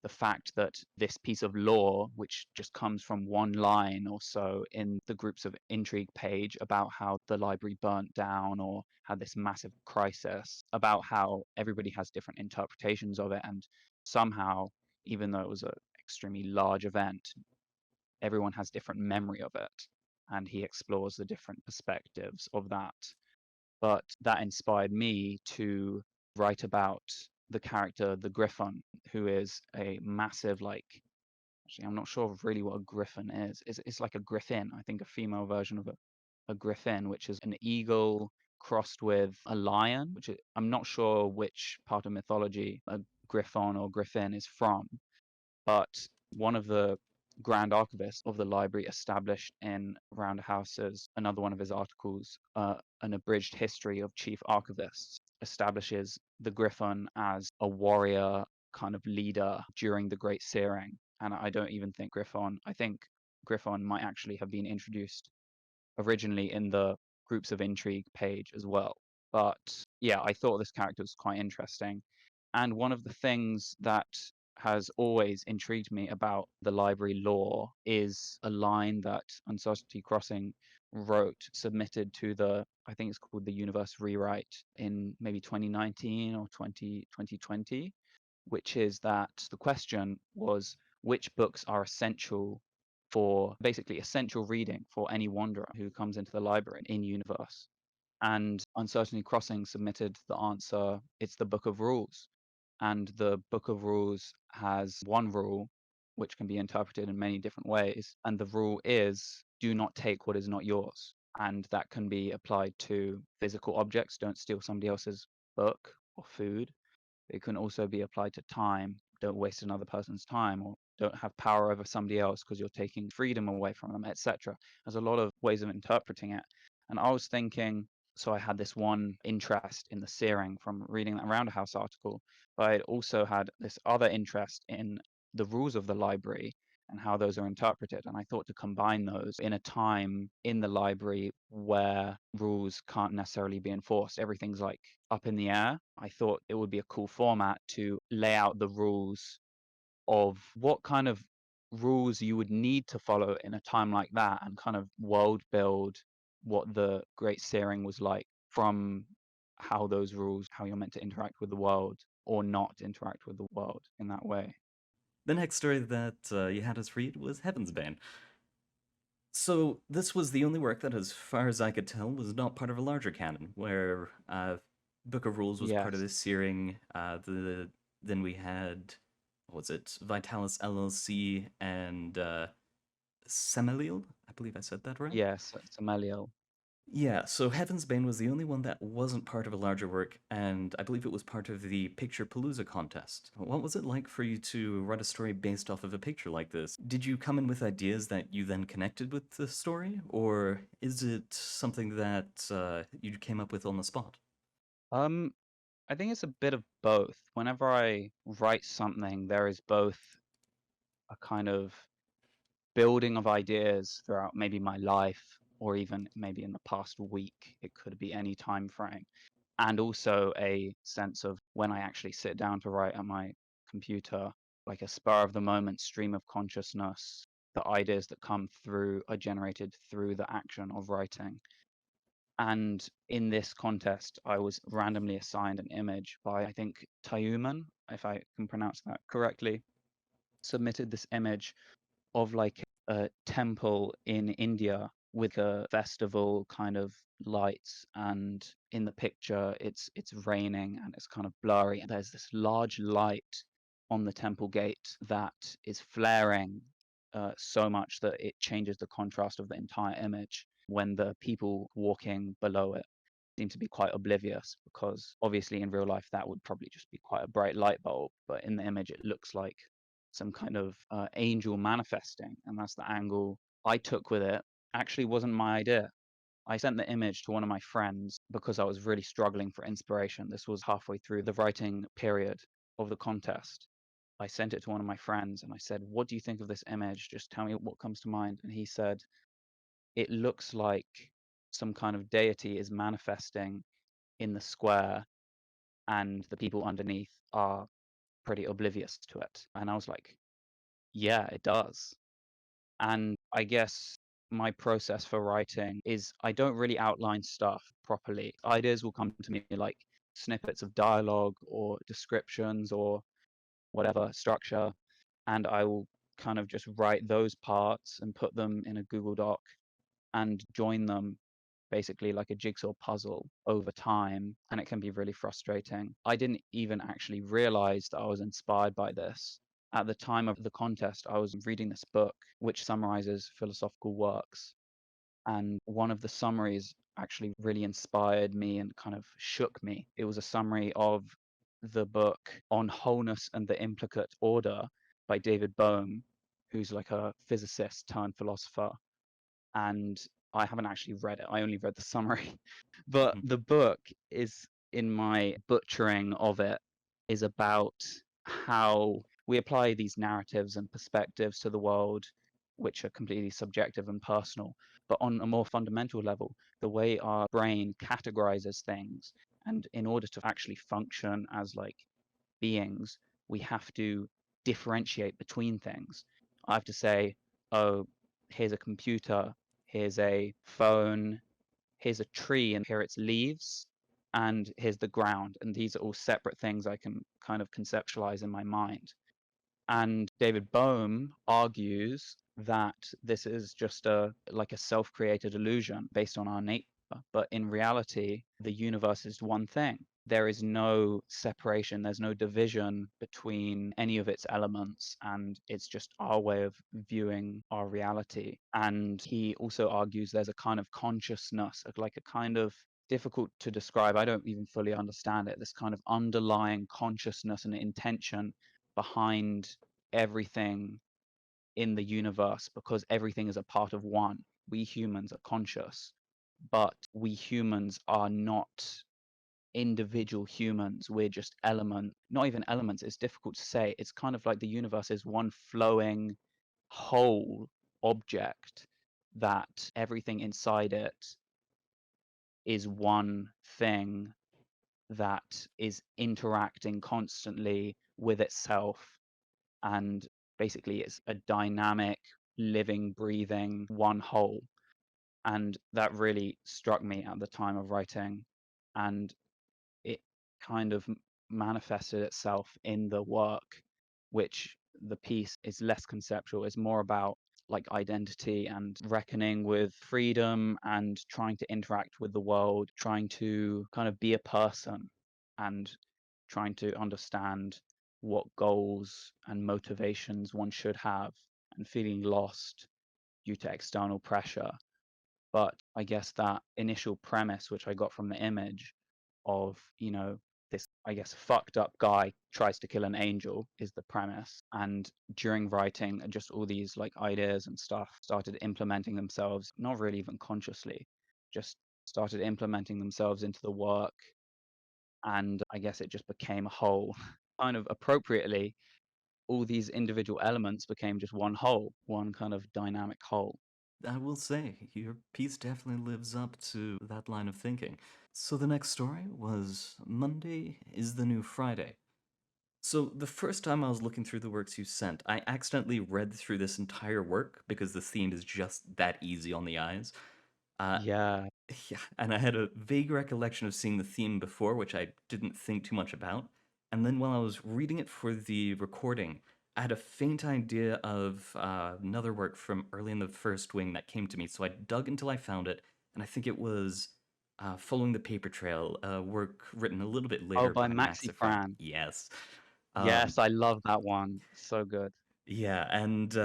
the fact that this piece of lore, which just comes from one line or so in the Groups of Intrigue page about how the library burnt down or had this massive crisis, about how everybody has different interpretations of it. And somehow, even though it was an extremely large event, everyone has different memory of it, and he explores the different perspectives of that. But that inspired me to write about the character, the Griffon, who is a massive, like, actually, I'm not sure really what a griffin is. It's like a griffin, I think a female version of a griffin, which is an eagle crossed with a lion, I'm not sure which part of mythology a griffon or griffin is from, but one of the grand archivists of the library established in Roundhouse's another one of his articles, an abridged history of chief archivists, establishes the Griffon as a warrior kind of leader during the Great Searing. And I don't even think I think Griffon might actually have been introduced originally in the Groups of Intrigue page as well. But yeah, I thought this character was quite interesting. And one of the things that has always intrigued me about the library lore is a line that Uncertainty Crossing submitted to I think it's called the Universe Rewrite in maybe 2019 or 2020, which is that the question was which books are essential for basically essential reading for any wanderer who comes into the library in universe. And Uncertainty Crossing submitted the answer, it's the Book of Rules. And the Book of Rules has one rule, which can be interpreted in many different ways. And the rule is do not take what is not yours. And that can be applied to physical objects. Don't steal somebody else's book or food. It can also be applied to time. Don't waste another person's time, or don't have power over somebody else because you're taking freedom away from them, etc. There's a lot of ways of interpreting it. And I was thinking, so I had this one interest in the Searing from reading that Roundhouse article, but I also had this other interest in the rules of the library and how those are interpreted. And I thought to combine those in a time in the library where rules can't necessarily be enforced. Everything's like up in the air. I thought it would be a cool format to lay out the rules of what kind of rules you would need to follow in a time like that and kind of world build what the Great Searing was like from how those rules, how you're meant to interact with the world or not interact with the world in that way. The next story that you had us read was Heavensbane. So this was the only work that, as far as I could tell, was not part of a larger canon, where Book of Rules was part of Yes. this Searing. Then we had, what was it, Vitalis LLC and Semeliel? I believe I said that right. Yes, Sameliel. Yeah, so Heavensbane was the only one that wasn't part of a larger work, and I believe it was part of the Picture Palooza contest. What was it like for you to write a story based off of a picture like this? Did you come in with ideas that you then connected with the story, or is it something that you came up with on the spot? Um, I think it's a bit of both. Whenever I write something, there is both a kind of building of ideas throughout maybe my life or even maybe in the past week. It could be any time frame. And also a sense of when I actually sit down to write at my computer, like a spur of the moment stream of consciousness. The ideas that come through are generated through the action of writing. And in this contest, I was randomly assigned an image by, I think, Tayuman, if I can pronounce that correctly, submitted this image of like a temple in India with a festival kind of lights, and in the picture it's raining and it's kind of blurry, and there's this large light on the temple gate that is flaring so much that it changes the contrast of the entire image when the people walking below it seem to be quite oblivious, because obviously in real life that would probably just be quite a bright light bulb, but in the image it looks like some kind of angel manifesting, and that's the angle I took with it. Actually wasn't my idea. I sent the image to one of my friends because I was really struggling for inspiration. This was halfway through the writing period of the contest. I sent it to one of my friends and I said, "What do you think of this image? Just tell me what comes to mind." And he said, "It looks like some kind of deity is manifesting in the square and the people underneath are pretty oblivious to it." And I was like, yeah, it does. And I guess my process for writing is I don't really outline stuff properly. Ideas will come to me like snippets of dialogue or descriptions or whatever structure, and I will kind of just write those parts and put them in a Google Doc and join them basically like a jigsaw puzzle over time, and it can be really frustrating. I didn't even actually realize that I was inspired by this. At the time of the contest, I was reading this book which summarizes philosophical works, and one of the summaries actually really inspired me and kind of shook me. It was a summary of the book On Wholeness and the Implicate Order by David Bohm, who's like a physicist turned philosopher, and I haven't actually read it. I only read the summary. But Mhm. the book is, in my butchering of it, is about how we apply these narratives and perspectives to the world, which are completely subjective and personal. But on a more fundamental level, the way our brain categorizes things, and in order to actually function as like beings, we have to differentiate between things. I have to say, oh, here's a computer, here's a phone, here's a tree, and here its leaves, and here's the ground. And these are all separate things I can kind of conceptualize in my mind. And David Bohm argues that this is just a like a self-created illusion based on our nature. But in reality, the universe is one thing. There is no separation, there's no division between any of its elements, and it's just our way of viewing our reality. And he also argues there's a kind of consciousness, like a kind of difficult to describe. I don't even fully understand it. This kind of underlying consciousness and intention behind everything in the universe, because everything is a part of one. We humans are conscious, but we humans are not individual humans. We're just not even elements. It's difficult to say. It's kind of like the universe is one flowing whole object, that everything inside it is one thing that is interacting constantly with itself, and basically it's a dynamic, living, breathing one whole. And that really struck me at the time of writing, and it kind of manifested itself in the work, which the piece is less conceptual, it's more about like identity and reckoning with freedom and trying to interact with the world, trying to kind of be a person and trying to understand what goals and motivations one should have, and feeling lost due to external pressure. But I guess that initial premise, which I got from the image of, you know, this, I guess, fucked up guy tries to kill an angel is the premise. And during writing, just all these like ideas and stuff started implementing themselves, not really even consciously, just started implementing themselves into the work. And I guess it just became a whole. Kind of appropriately, all these individual elements became just one whole, one kind of dynamic whole. I will say, your piece definitely lives up to that line of thinking. So the next story was Monday is the New Friday. So the first time I was looking through the works you sent, I accidentally read through this entire work because the theme is just that easy on the eyes. Uh, Yeah. yeah, and I had a vague recollection of seeing the theme before, which I didn't think too much about. And then while I was reading it for the recording, I had a faint idea of another work from early in the first wing that came to me. So I dug until I found it, and I think it was Following the Paper Trail, a work written a little bit Oh, later by by Max Maxi Efran. Fran. Yes. Yes, I love that one. So good. Yeah, and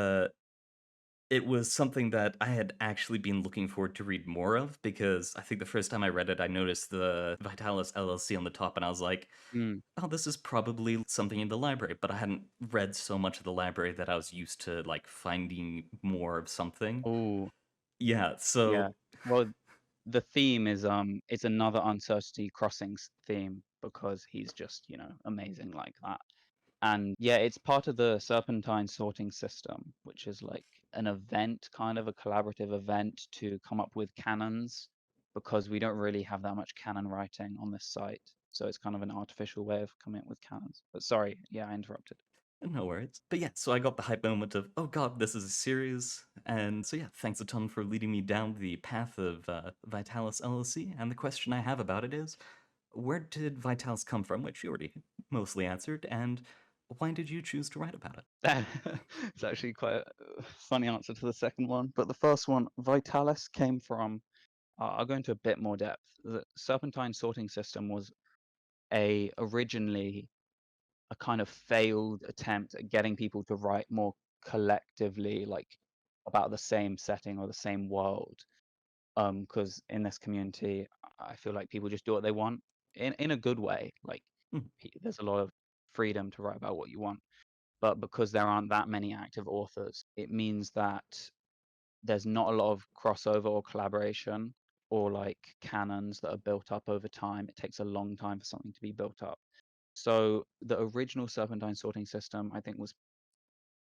it was something that I had actually been looking forward to read more of because I think the first time I read it, I noticed the Vitalis LLC on the top, and I was like, Mm. oh, this is probably something in the library. But I hadn't read so much of the library that I was used to like finding more of something. Oh, Yeah, yeah. so Well, the theme is it's another Uncertainty Crossings theme because he's just, you know, amazing like that. And yeah, it's part of the Serpentine sorting system, which is like an event, kind of a collaborative event to come up with canons because we don't really have that much canon writing on this site. So it's kind of an artificial way of coming up with canons. But sorry, yeah, I interrupted. no worries. But yeah, so I got the hype moment of, oh god, this is a series. And so yeah, thanks a ton for leading me down the path of Vitalis LLC. And the question I have about it is, where did Vitalis come from, which you already mostly answered, and why did you choose to write about it? It's actually quite a funny answer to the second one. But the first one, Vitalis, came from, I'll go into a bit more depth. The Serpentine sorting system was originally a kind of failed attempt at getting people to write more collectively, like about the same setting or the same world. Because in this community, I feel like people just do what they want in a good way. Like Hmm. there's a lot of freedom to write about what you want. But because there aren't that many active authors, it means that there's not a lot of crossover or collaboration or like canons that are built up over time. It takes a long time for something to be built up. So the original Serpentine sorting system, I think, was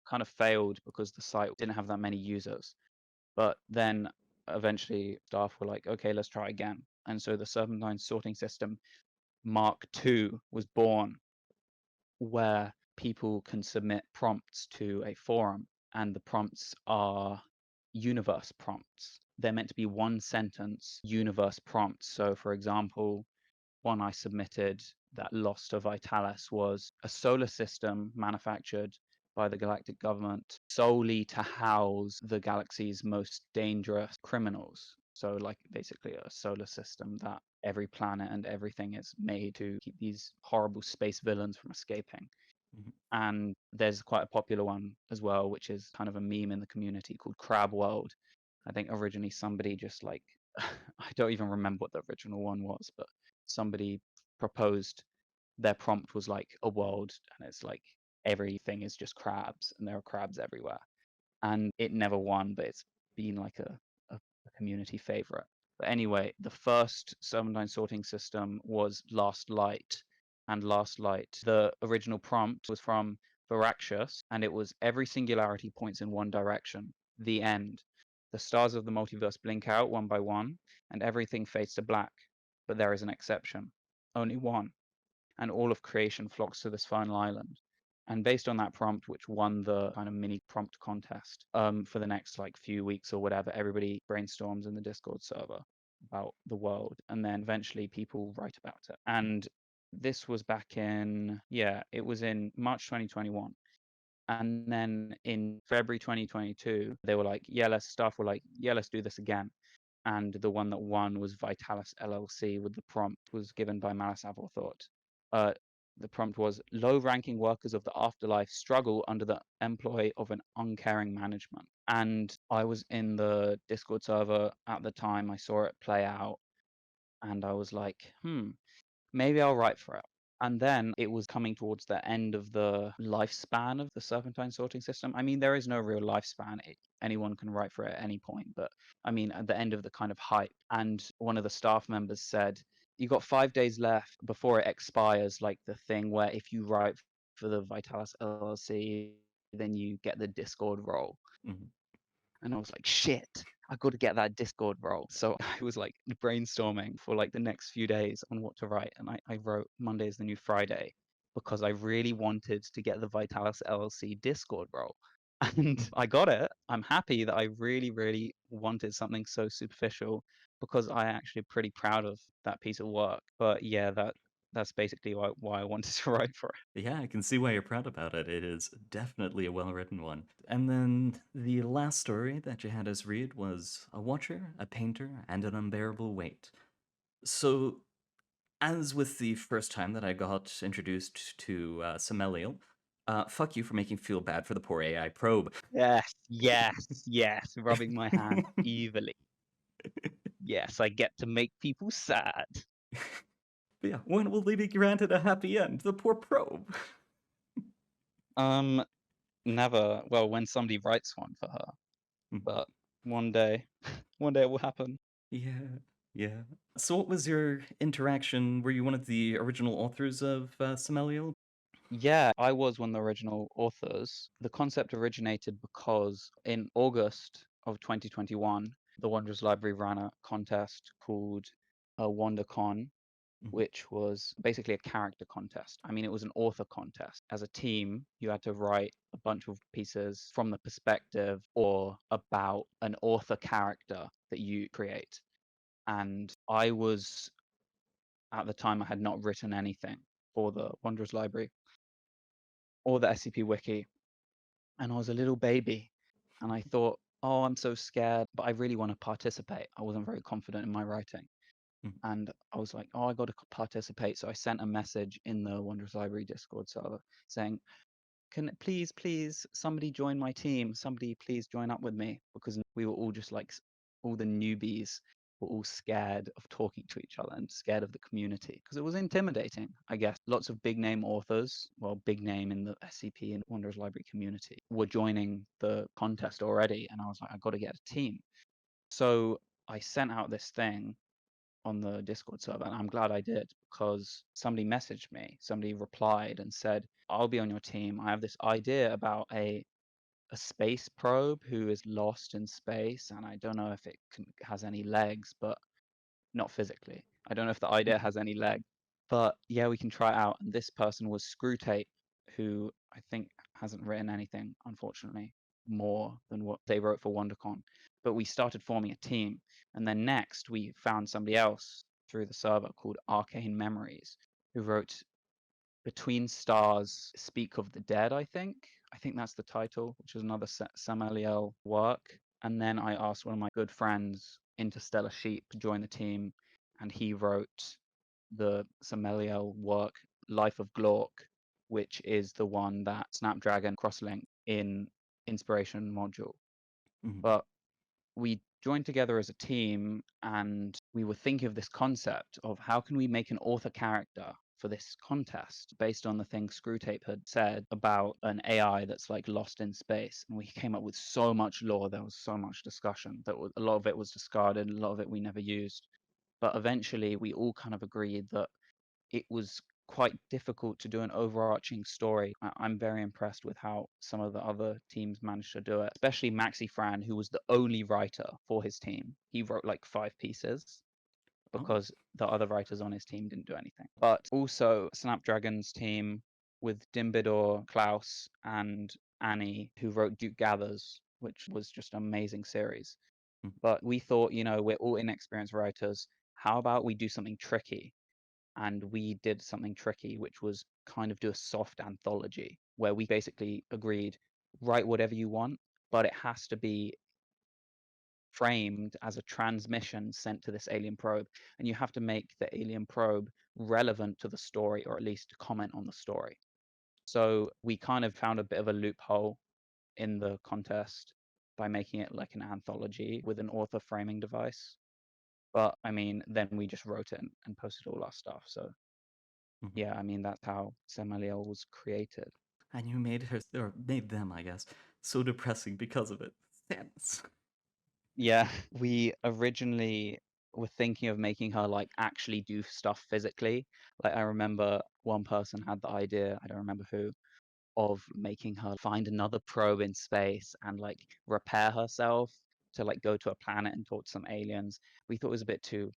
kind of failed because the site didn't have that many users. But then eventually staff were like, okay, let's try again. And so the Serpentine sorting system Mark II was born, where people can submit prompts to a forum, and the prompts are universe prompts. They're meant to be one sentence universe prompts. So, for example, one I submitted that lost to Vitalis was a solar system manufactured by the galactic government solely to house the galaxy's most dangerous criminals. So, like, basically a solar system that every planet and everything is made to keep these horrible space villains from escaping. Mhm. And there's quite a popular one as well, which is kind of a meme in the community called Crab World. I think originally somebody just like, I don't even remember what the original one was, but somebody proposed their prompt was like a world, and it's like everything is just crabs and there are crabs everywhere. And it never won, but it's been like a community favorite. But anyway, the first Serpentine sorting system was Last Light. And Last Light, the original prompt was from Varaxus, and it was every singularity points in one direction. The end. The stars of the multiverse blink out one by one, and everything fades to black. But there is an exception. Only one. And all of creation flocks to this final island. And based on that prompt, which won the kind of mini prompt contest, for the next like few weeks or whatever, everybody brainstorms in the Discord server about the world, and then eventually people write about it. And this was back in, yeah, it was in March 2021. And then in February 2022, they were like, yeah, staff were like, yeah, let's do this again. And the one that won was Vitalis LLC, with the prompt was given by Malice Aforethought. The prompt was, low-ranking workers of the afterlife struggle under the employ of an uncaring management. And I was in the Discord server at the time. I saw it play out, and I was like, maybe I'll write for it. And then it was coming towards the end of the lifespan of the serpentine sorting system. I mean, there is no real lifespan. Anyone can write for it at any point. But I mean, at the end of the kind of hype. And one of the staff members said, you got 5 days left before it expires, like the thing where if you write for the Vitalis LLC, then you get the Discord role. Mhm. And I was like, shit, I got to get that Discord role. So I was like brainstorming for like the next few days on what to write. And I wrote Monday is the New Friday because I really wanted to get the Vitalis LLC Discord role. And I got it. I'm happy that I really, really wanted something so superficial because I actually pretty proud of that piece of work. But yeah, that's basically why I wanted to write for it. Yeah, I can see why you're proud about it. It is definitely a well-written one. And then the last story that you had us read was A Watcher, a Painter, and an Unbearable Weight. So, as with the first time that I got introduced to Semeliel, fuck you for making me feel bad for the poor AI probe. Yes, yes, yes. Rubbing my hands evilly. Yes, I get to make people sad. But yeah, when will they be granted a happy end? The poor probe. Never. Well, when somebody writes one for her, but one day, one day it will happen. Yeah, yeah. So what was your interaction? Were you one of the original authors of Semeliel? Yeah, I was one of the original authors. The concept originated because in August of 2021, the Wanderers Library ran a contest called WonderCon, which was basically a character contest. I mean, it was an author contest. As a team, you had to write a bunch of pieces from the perspective or about an author character that you create. And I was, at the time, I had not written anything for the Wanderers Library or the SCP Wiki. And I was a little baby. And I thought, oh, I'm so scared, but I really want to participate. I wasn't very confident in my writing. And I was like, oh, I got to participate. So I sent a message in the Wanderers Library Discord server saying, can please somebody join my team? Somebody please join up with me, because we were all just like all the newbies were all scared of talking to each other and scared of the community because it was intimidating, I guess. Lots of big name authors, well, big name in the SCP and Wanderers Library community, were joining the contest already. And I was like, I got to get a team. So I sent out this thing on the Discord server, and I'm glad I did because somebody messaged me, somebody replied and said, I'll be on your team. I have this idea about a space probe who is lost in space, and I don't know if it has any legs, but not physically. I don't know if the idea has any leg, but yeah, we can try it out. And this person was Screwtape, who I think hasn't written anything, unfortunately, more than what they wrote for WonderCon. But we started forming a team. And then next, we found somebody else through the server called Arcane Memories, who wrote Between Stars, Speak of the Dead, I think. I think that's the title, which is another Samaliel work. And then I asked one of my good friends, Interstellar Sheep, to join the team, and he wrote the Samaliel work, Life of Glork, which is the one that Snapdragon cross-linked in Inspiration module. But we joined together as a team, and we were thinking of this concept of how can we make an author character for this contest based on the thing Screwtape had said about an AI that's like lost in space. And we came up with so much lore. There was so much discussion that a lot of it was discarded, and a lot of it we never used. But eventually we all kind of agreed that it was quite difficult to do an overarching story. I'm very impressed with how some of the other teams managed to do it, especially Maxi Fran, who was the only writer for his team. He wrote like 5 pieces because the other writers on his team didn't do anything. But also Snapdragon's team with Dimbidor, Klaus, and Annie, who wrote Duke Gathers, which was just an amazing series. But we thought, we're all inexperienced writers. How about we do something tricky? And we did something tricky, which was kind of do a soft anthology where we basically agreed, write whatever you want, but it has to be framed as a transmission sent to this alien probe, and you have to make the alien probe relevant to the story, or at least comment on the story. So we kind of found a bit of a loophole in the contest by making it like an anthology with an author framing device. But I mean, then we just wrote it and posted all our stuff. So Mhm. yeah, I mean, that's how Semaliel was created. And you made her, or made them, I guess, so depressing because of it. Sadness. Yeah, we originally were thinking of making her like actually do stuff physically. Like I remember one person had the idea, I don't remember who, of making her find another probe in space and like repair herself to like go to a planet and talk to some aliens. We thought it was a bit too,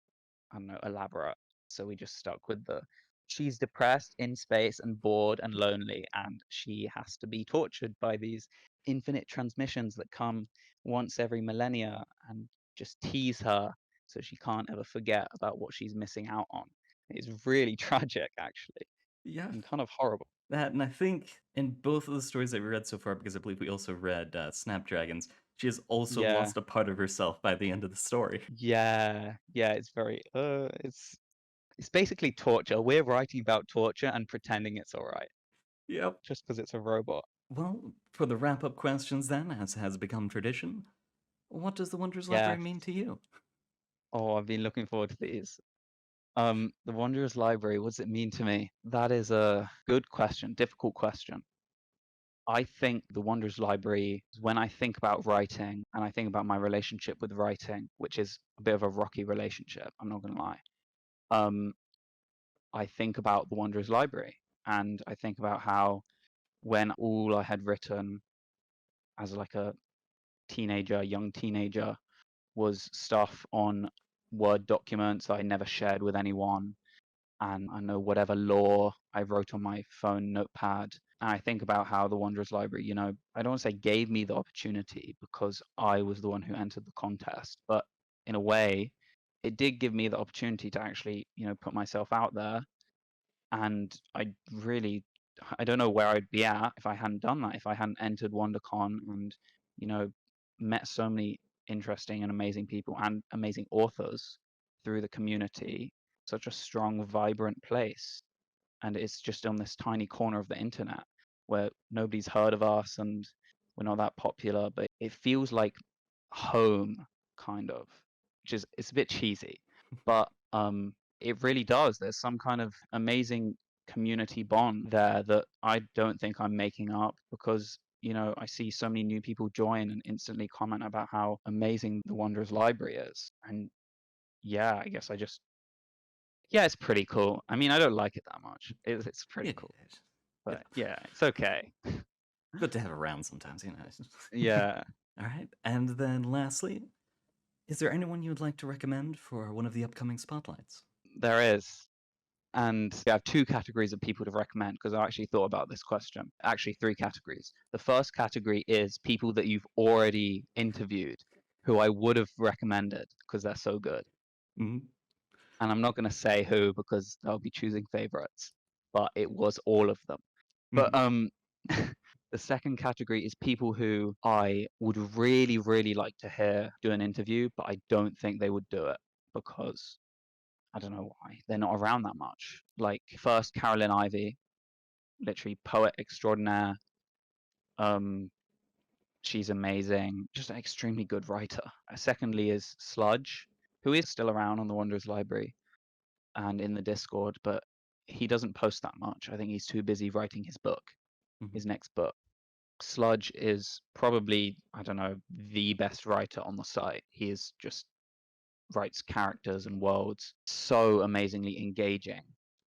I don't know, elaborate. So we just stuck with the she's depressed in space and bored and lonely, and she has to be tortured by these infinite transmissions that come once every millennia and just tease her so she can't ever forget about what she's missing out on. It's really tragic, actually, Yeah. and kind of horrible. That, and I think in both of the stories that we read so far, because I believe we also read Snapdragons, she has also Yeah, lost a part of herself by the end of the story. yeah, it's very it's basically torture. We're writing about torture and pretending it's all right Yep. just because it's a robot. Well, for the wrap up questions, then, as has become tradition, what does the Wonders Yeah. Library mean to you? Oh, I've been looking forward to these. The Wanderer's Library, what does it mean to me? That is a good question, difficult question. I think the Wanderer's Library, when I think about writing and I think about my relationship with writing, which is a bit of a rocky relationship, I'm not going to lie. I think about the Wanderer's Library, and I think about how when all I had written as like a teenager, young teenager, was stuff on Word documents that I never shared with anyone, and I know whatever lore I wrote on my phone notepad. And I think about how the Wanderer's Library, you know, I don't want to say gave me the opportunity because I was the one who entered the contest, but in a way, it did give me the opportunity to actually, you know, put myself out there. And I don't know where I'd be at if I hadn't done that, if I hadn't entered WonderCon and, you know, met so many interesting and amazing people and amazing authors through the community, such a strong, vibrant place. And it's just on this tiny corner of the internet where nobody's heard of us and we're not that popular, but it feels like home, kind of, which is it's a bit cheesy, but it really does. There's some kind of amazing community bond there that I don't think I'm making up because, you know, I see so many new people join and instantly comment about how amazing the Wanderers Library is. And yeah, I guess yeah, it's pretty cool. I mean, I don't like it that much. It's pretty cool, but yeah, it's okay. Good to have around sometimes, you know. Yeah, All right. And then lastly, is there anyone you would like to recommend for one of the upcoming spotlights? there is. And we have two categories of people to recommend because I actually thought about this question. Actually, three categories. The first category is people that you've already interviewed who I would have recommended because they're so good. Mhm. And I'm not going to say who because I'll be choosing favorites, but it was all of them. But the second category is people who I would really, really like to hear do an interview, but I don't think they would do it because I don't know why. They're not around that much. Like first Carolyn Ivy, literally poet extraordinaire. She's amazing, just an extremely good writer. Secondly is Sludge, who is still around on the Wanderers Library and in the Discord, but he doesn't post that much. I think he's too busy writing his book, his next book. Sludge is probably, I don't know, the best writer on the site. He is just writes characters and worlds so amazingly engaging,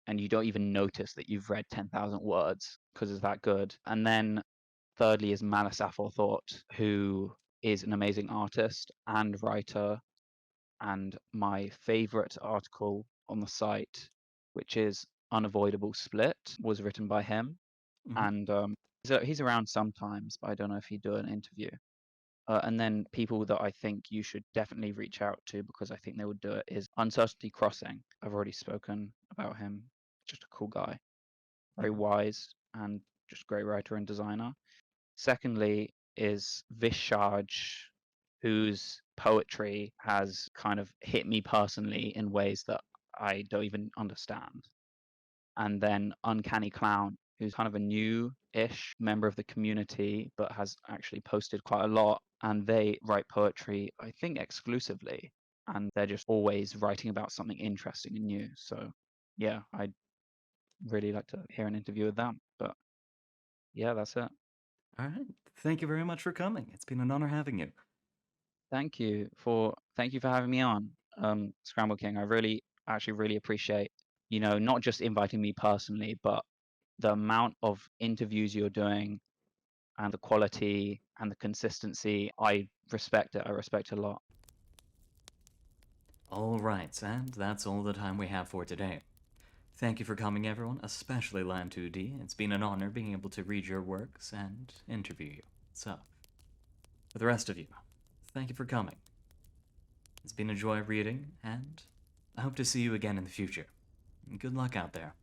and you don't even notice that you've read 10,000 words because it's that good. And then thirdly is Malice Aforethought, who is an amazing artist and writer, and my favorite article on the site, which is Unavoidable Split, was written by him. And he's around sometimes, but I don't know if he'd do an interview. And then people that I think you should definitely reach out to because I think they would do it is Uncertainty Crossing. I've already spoken about him. Just a cool guy, very wise, and just great writer and designer. Secondly is Vishaj, who's poetry has kind of hit me personally in ways that I don't even understand. And then Uncanny Clown, who's kind of a new-ish member of the community, but has actually posted quite a lot. And they write poetry, I think, exclusively. And they're just always writing about something interesting and new. So, yeah, I'd really like to hear an interview with them. But yeah, that's it. All right. Thank you very much for coming. It's been an honor having you. Thank you for having me on, Scramble King. I actually really appreciate, not just inviting me personally, but the amount of interviews you're doing and the quality and the consistency. I respect it. I respect it a lot. All right, and that's all the time we have for today. Thank you for coming, everyone, especially LAN2D. It's been an honor being able to read your works and interview you. So, for the rest of you, thank you for coming. It's been a joy reading, and I hope to see you again in the future. Good luck out there.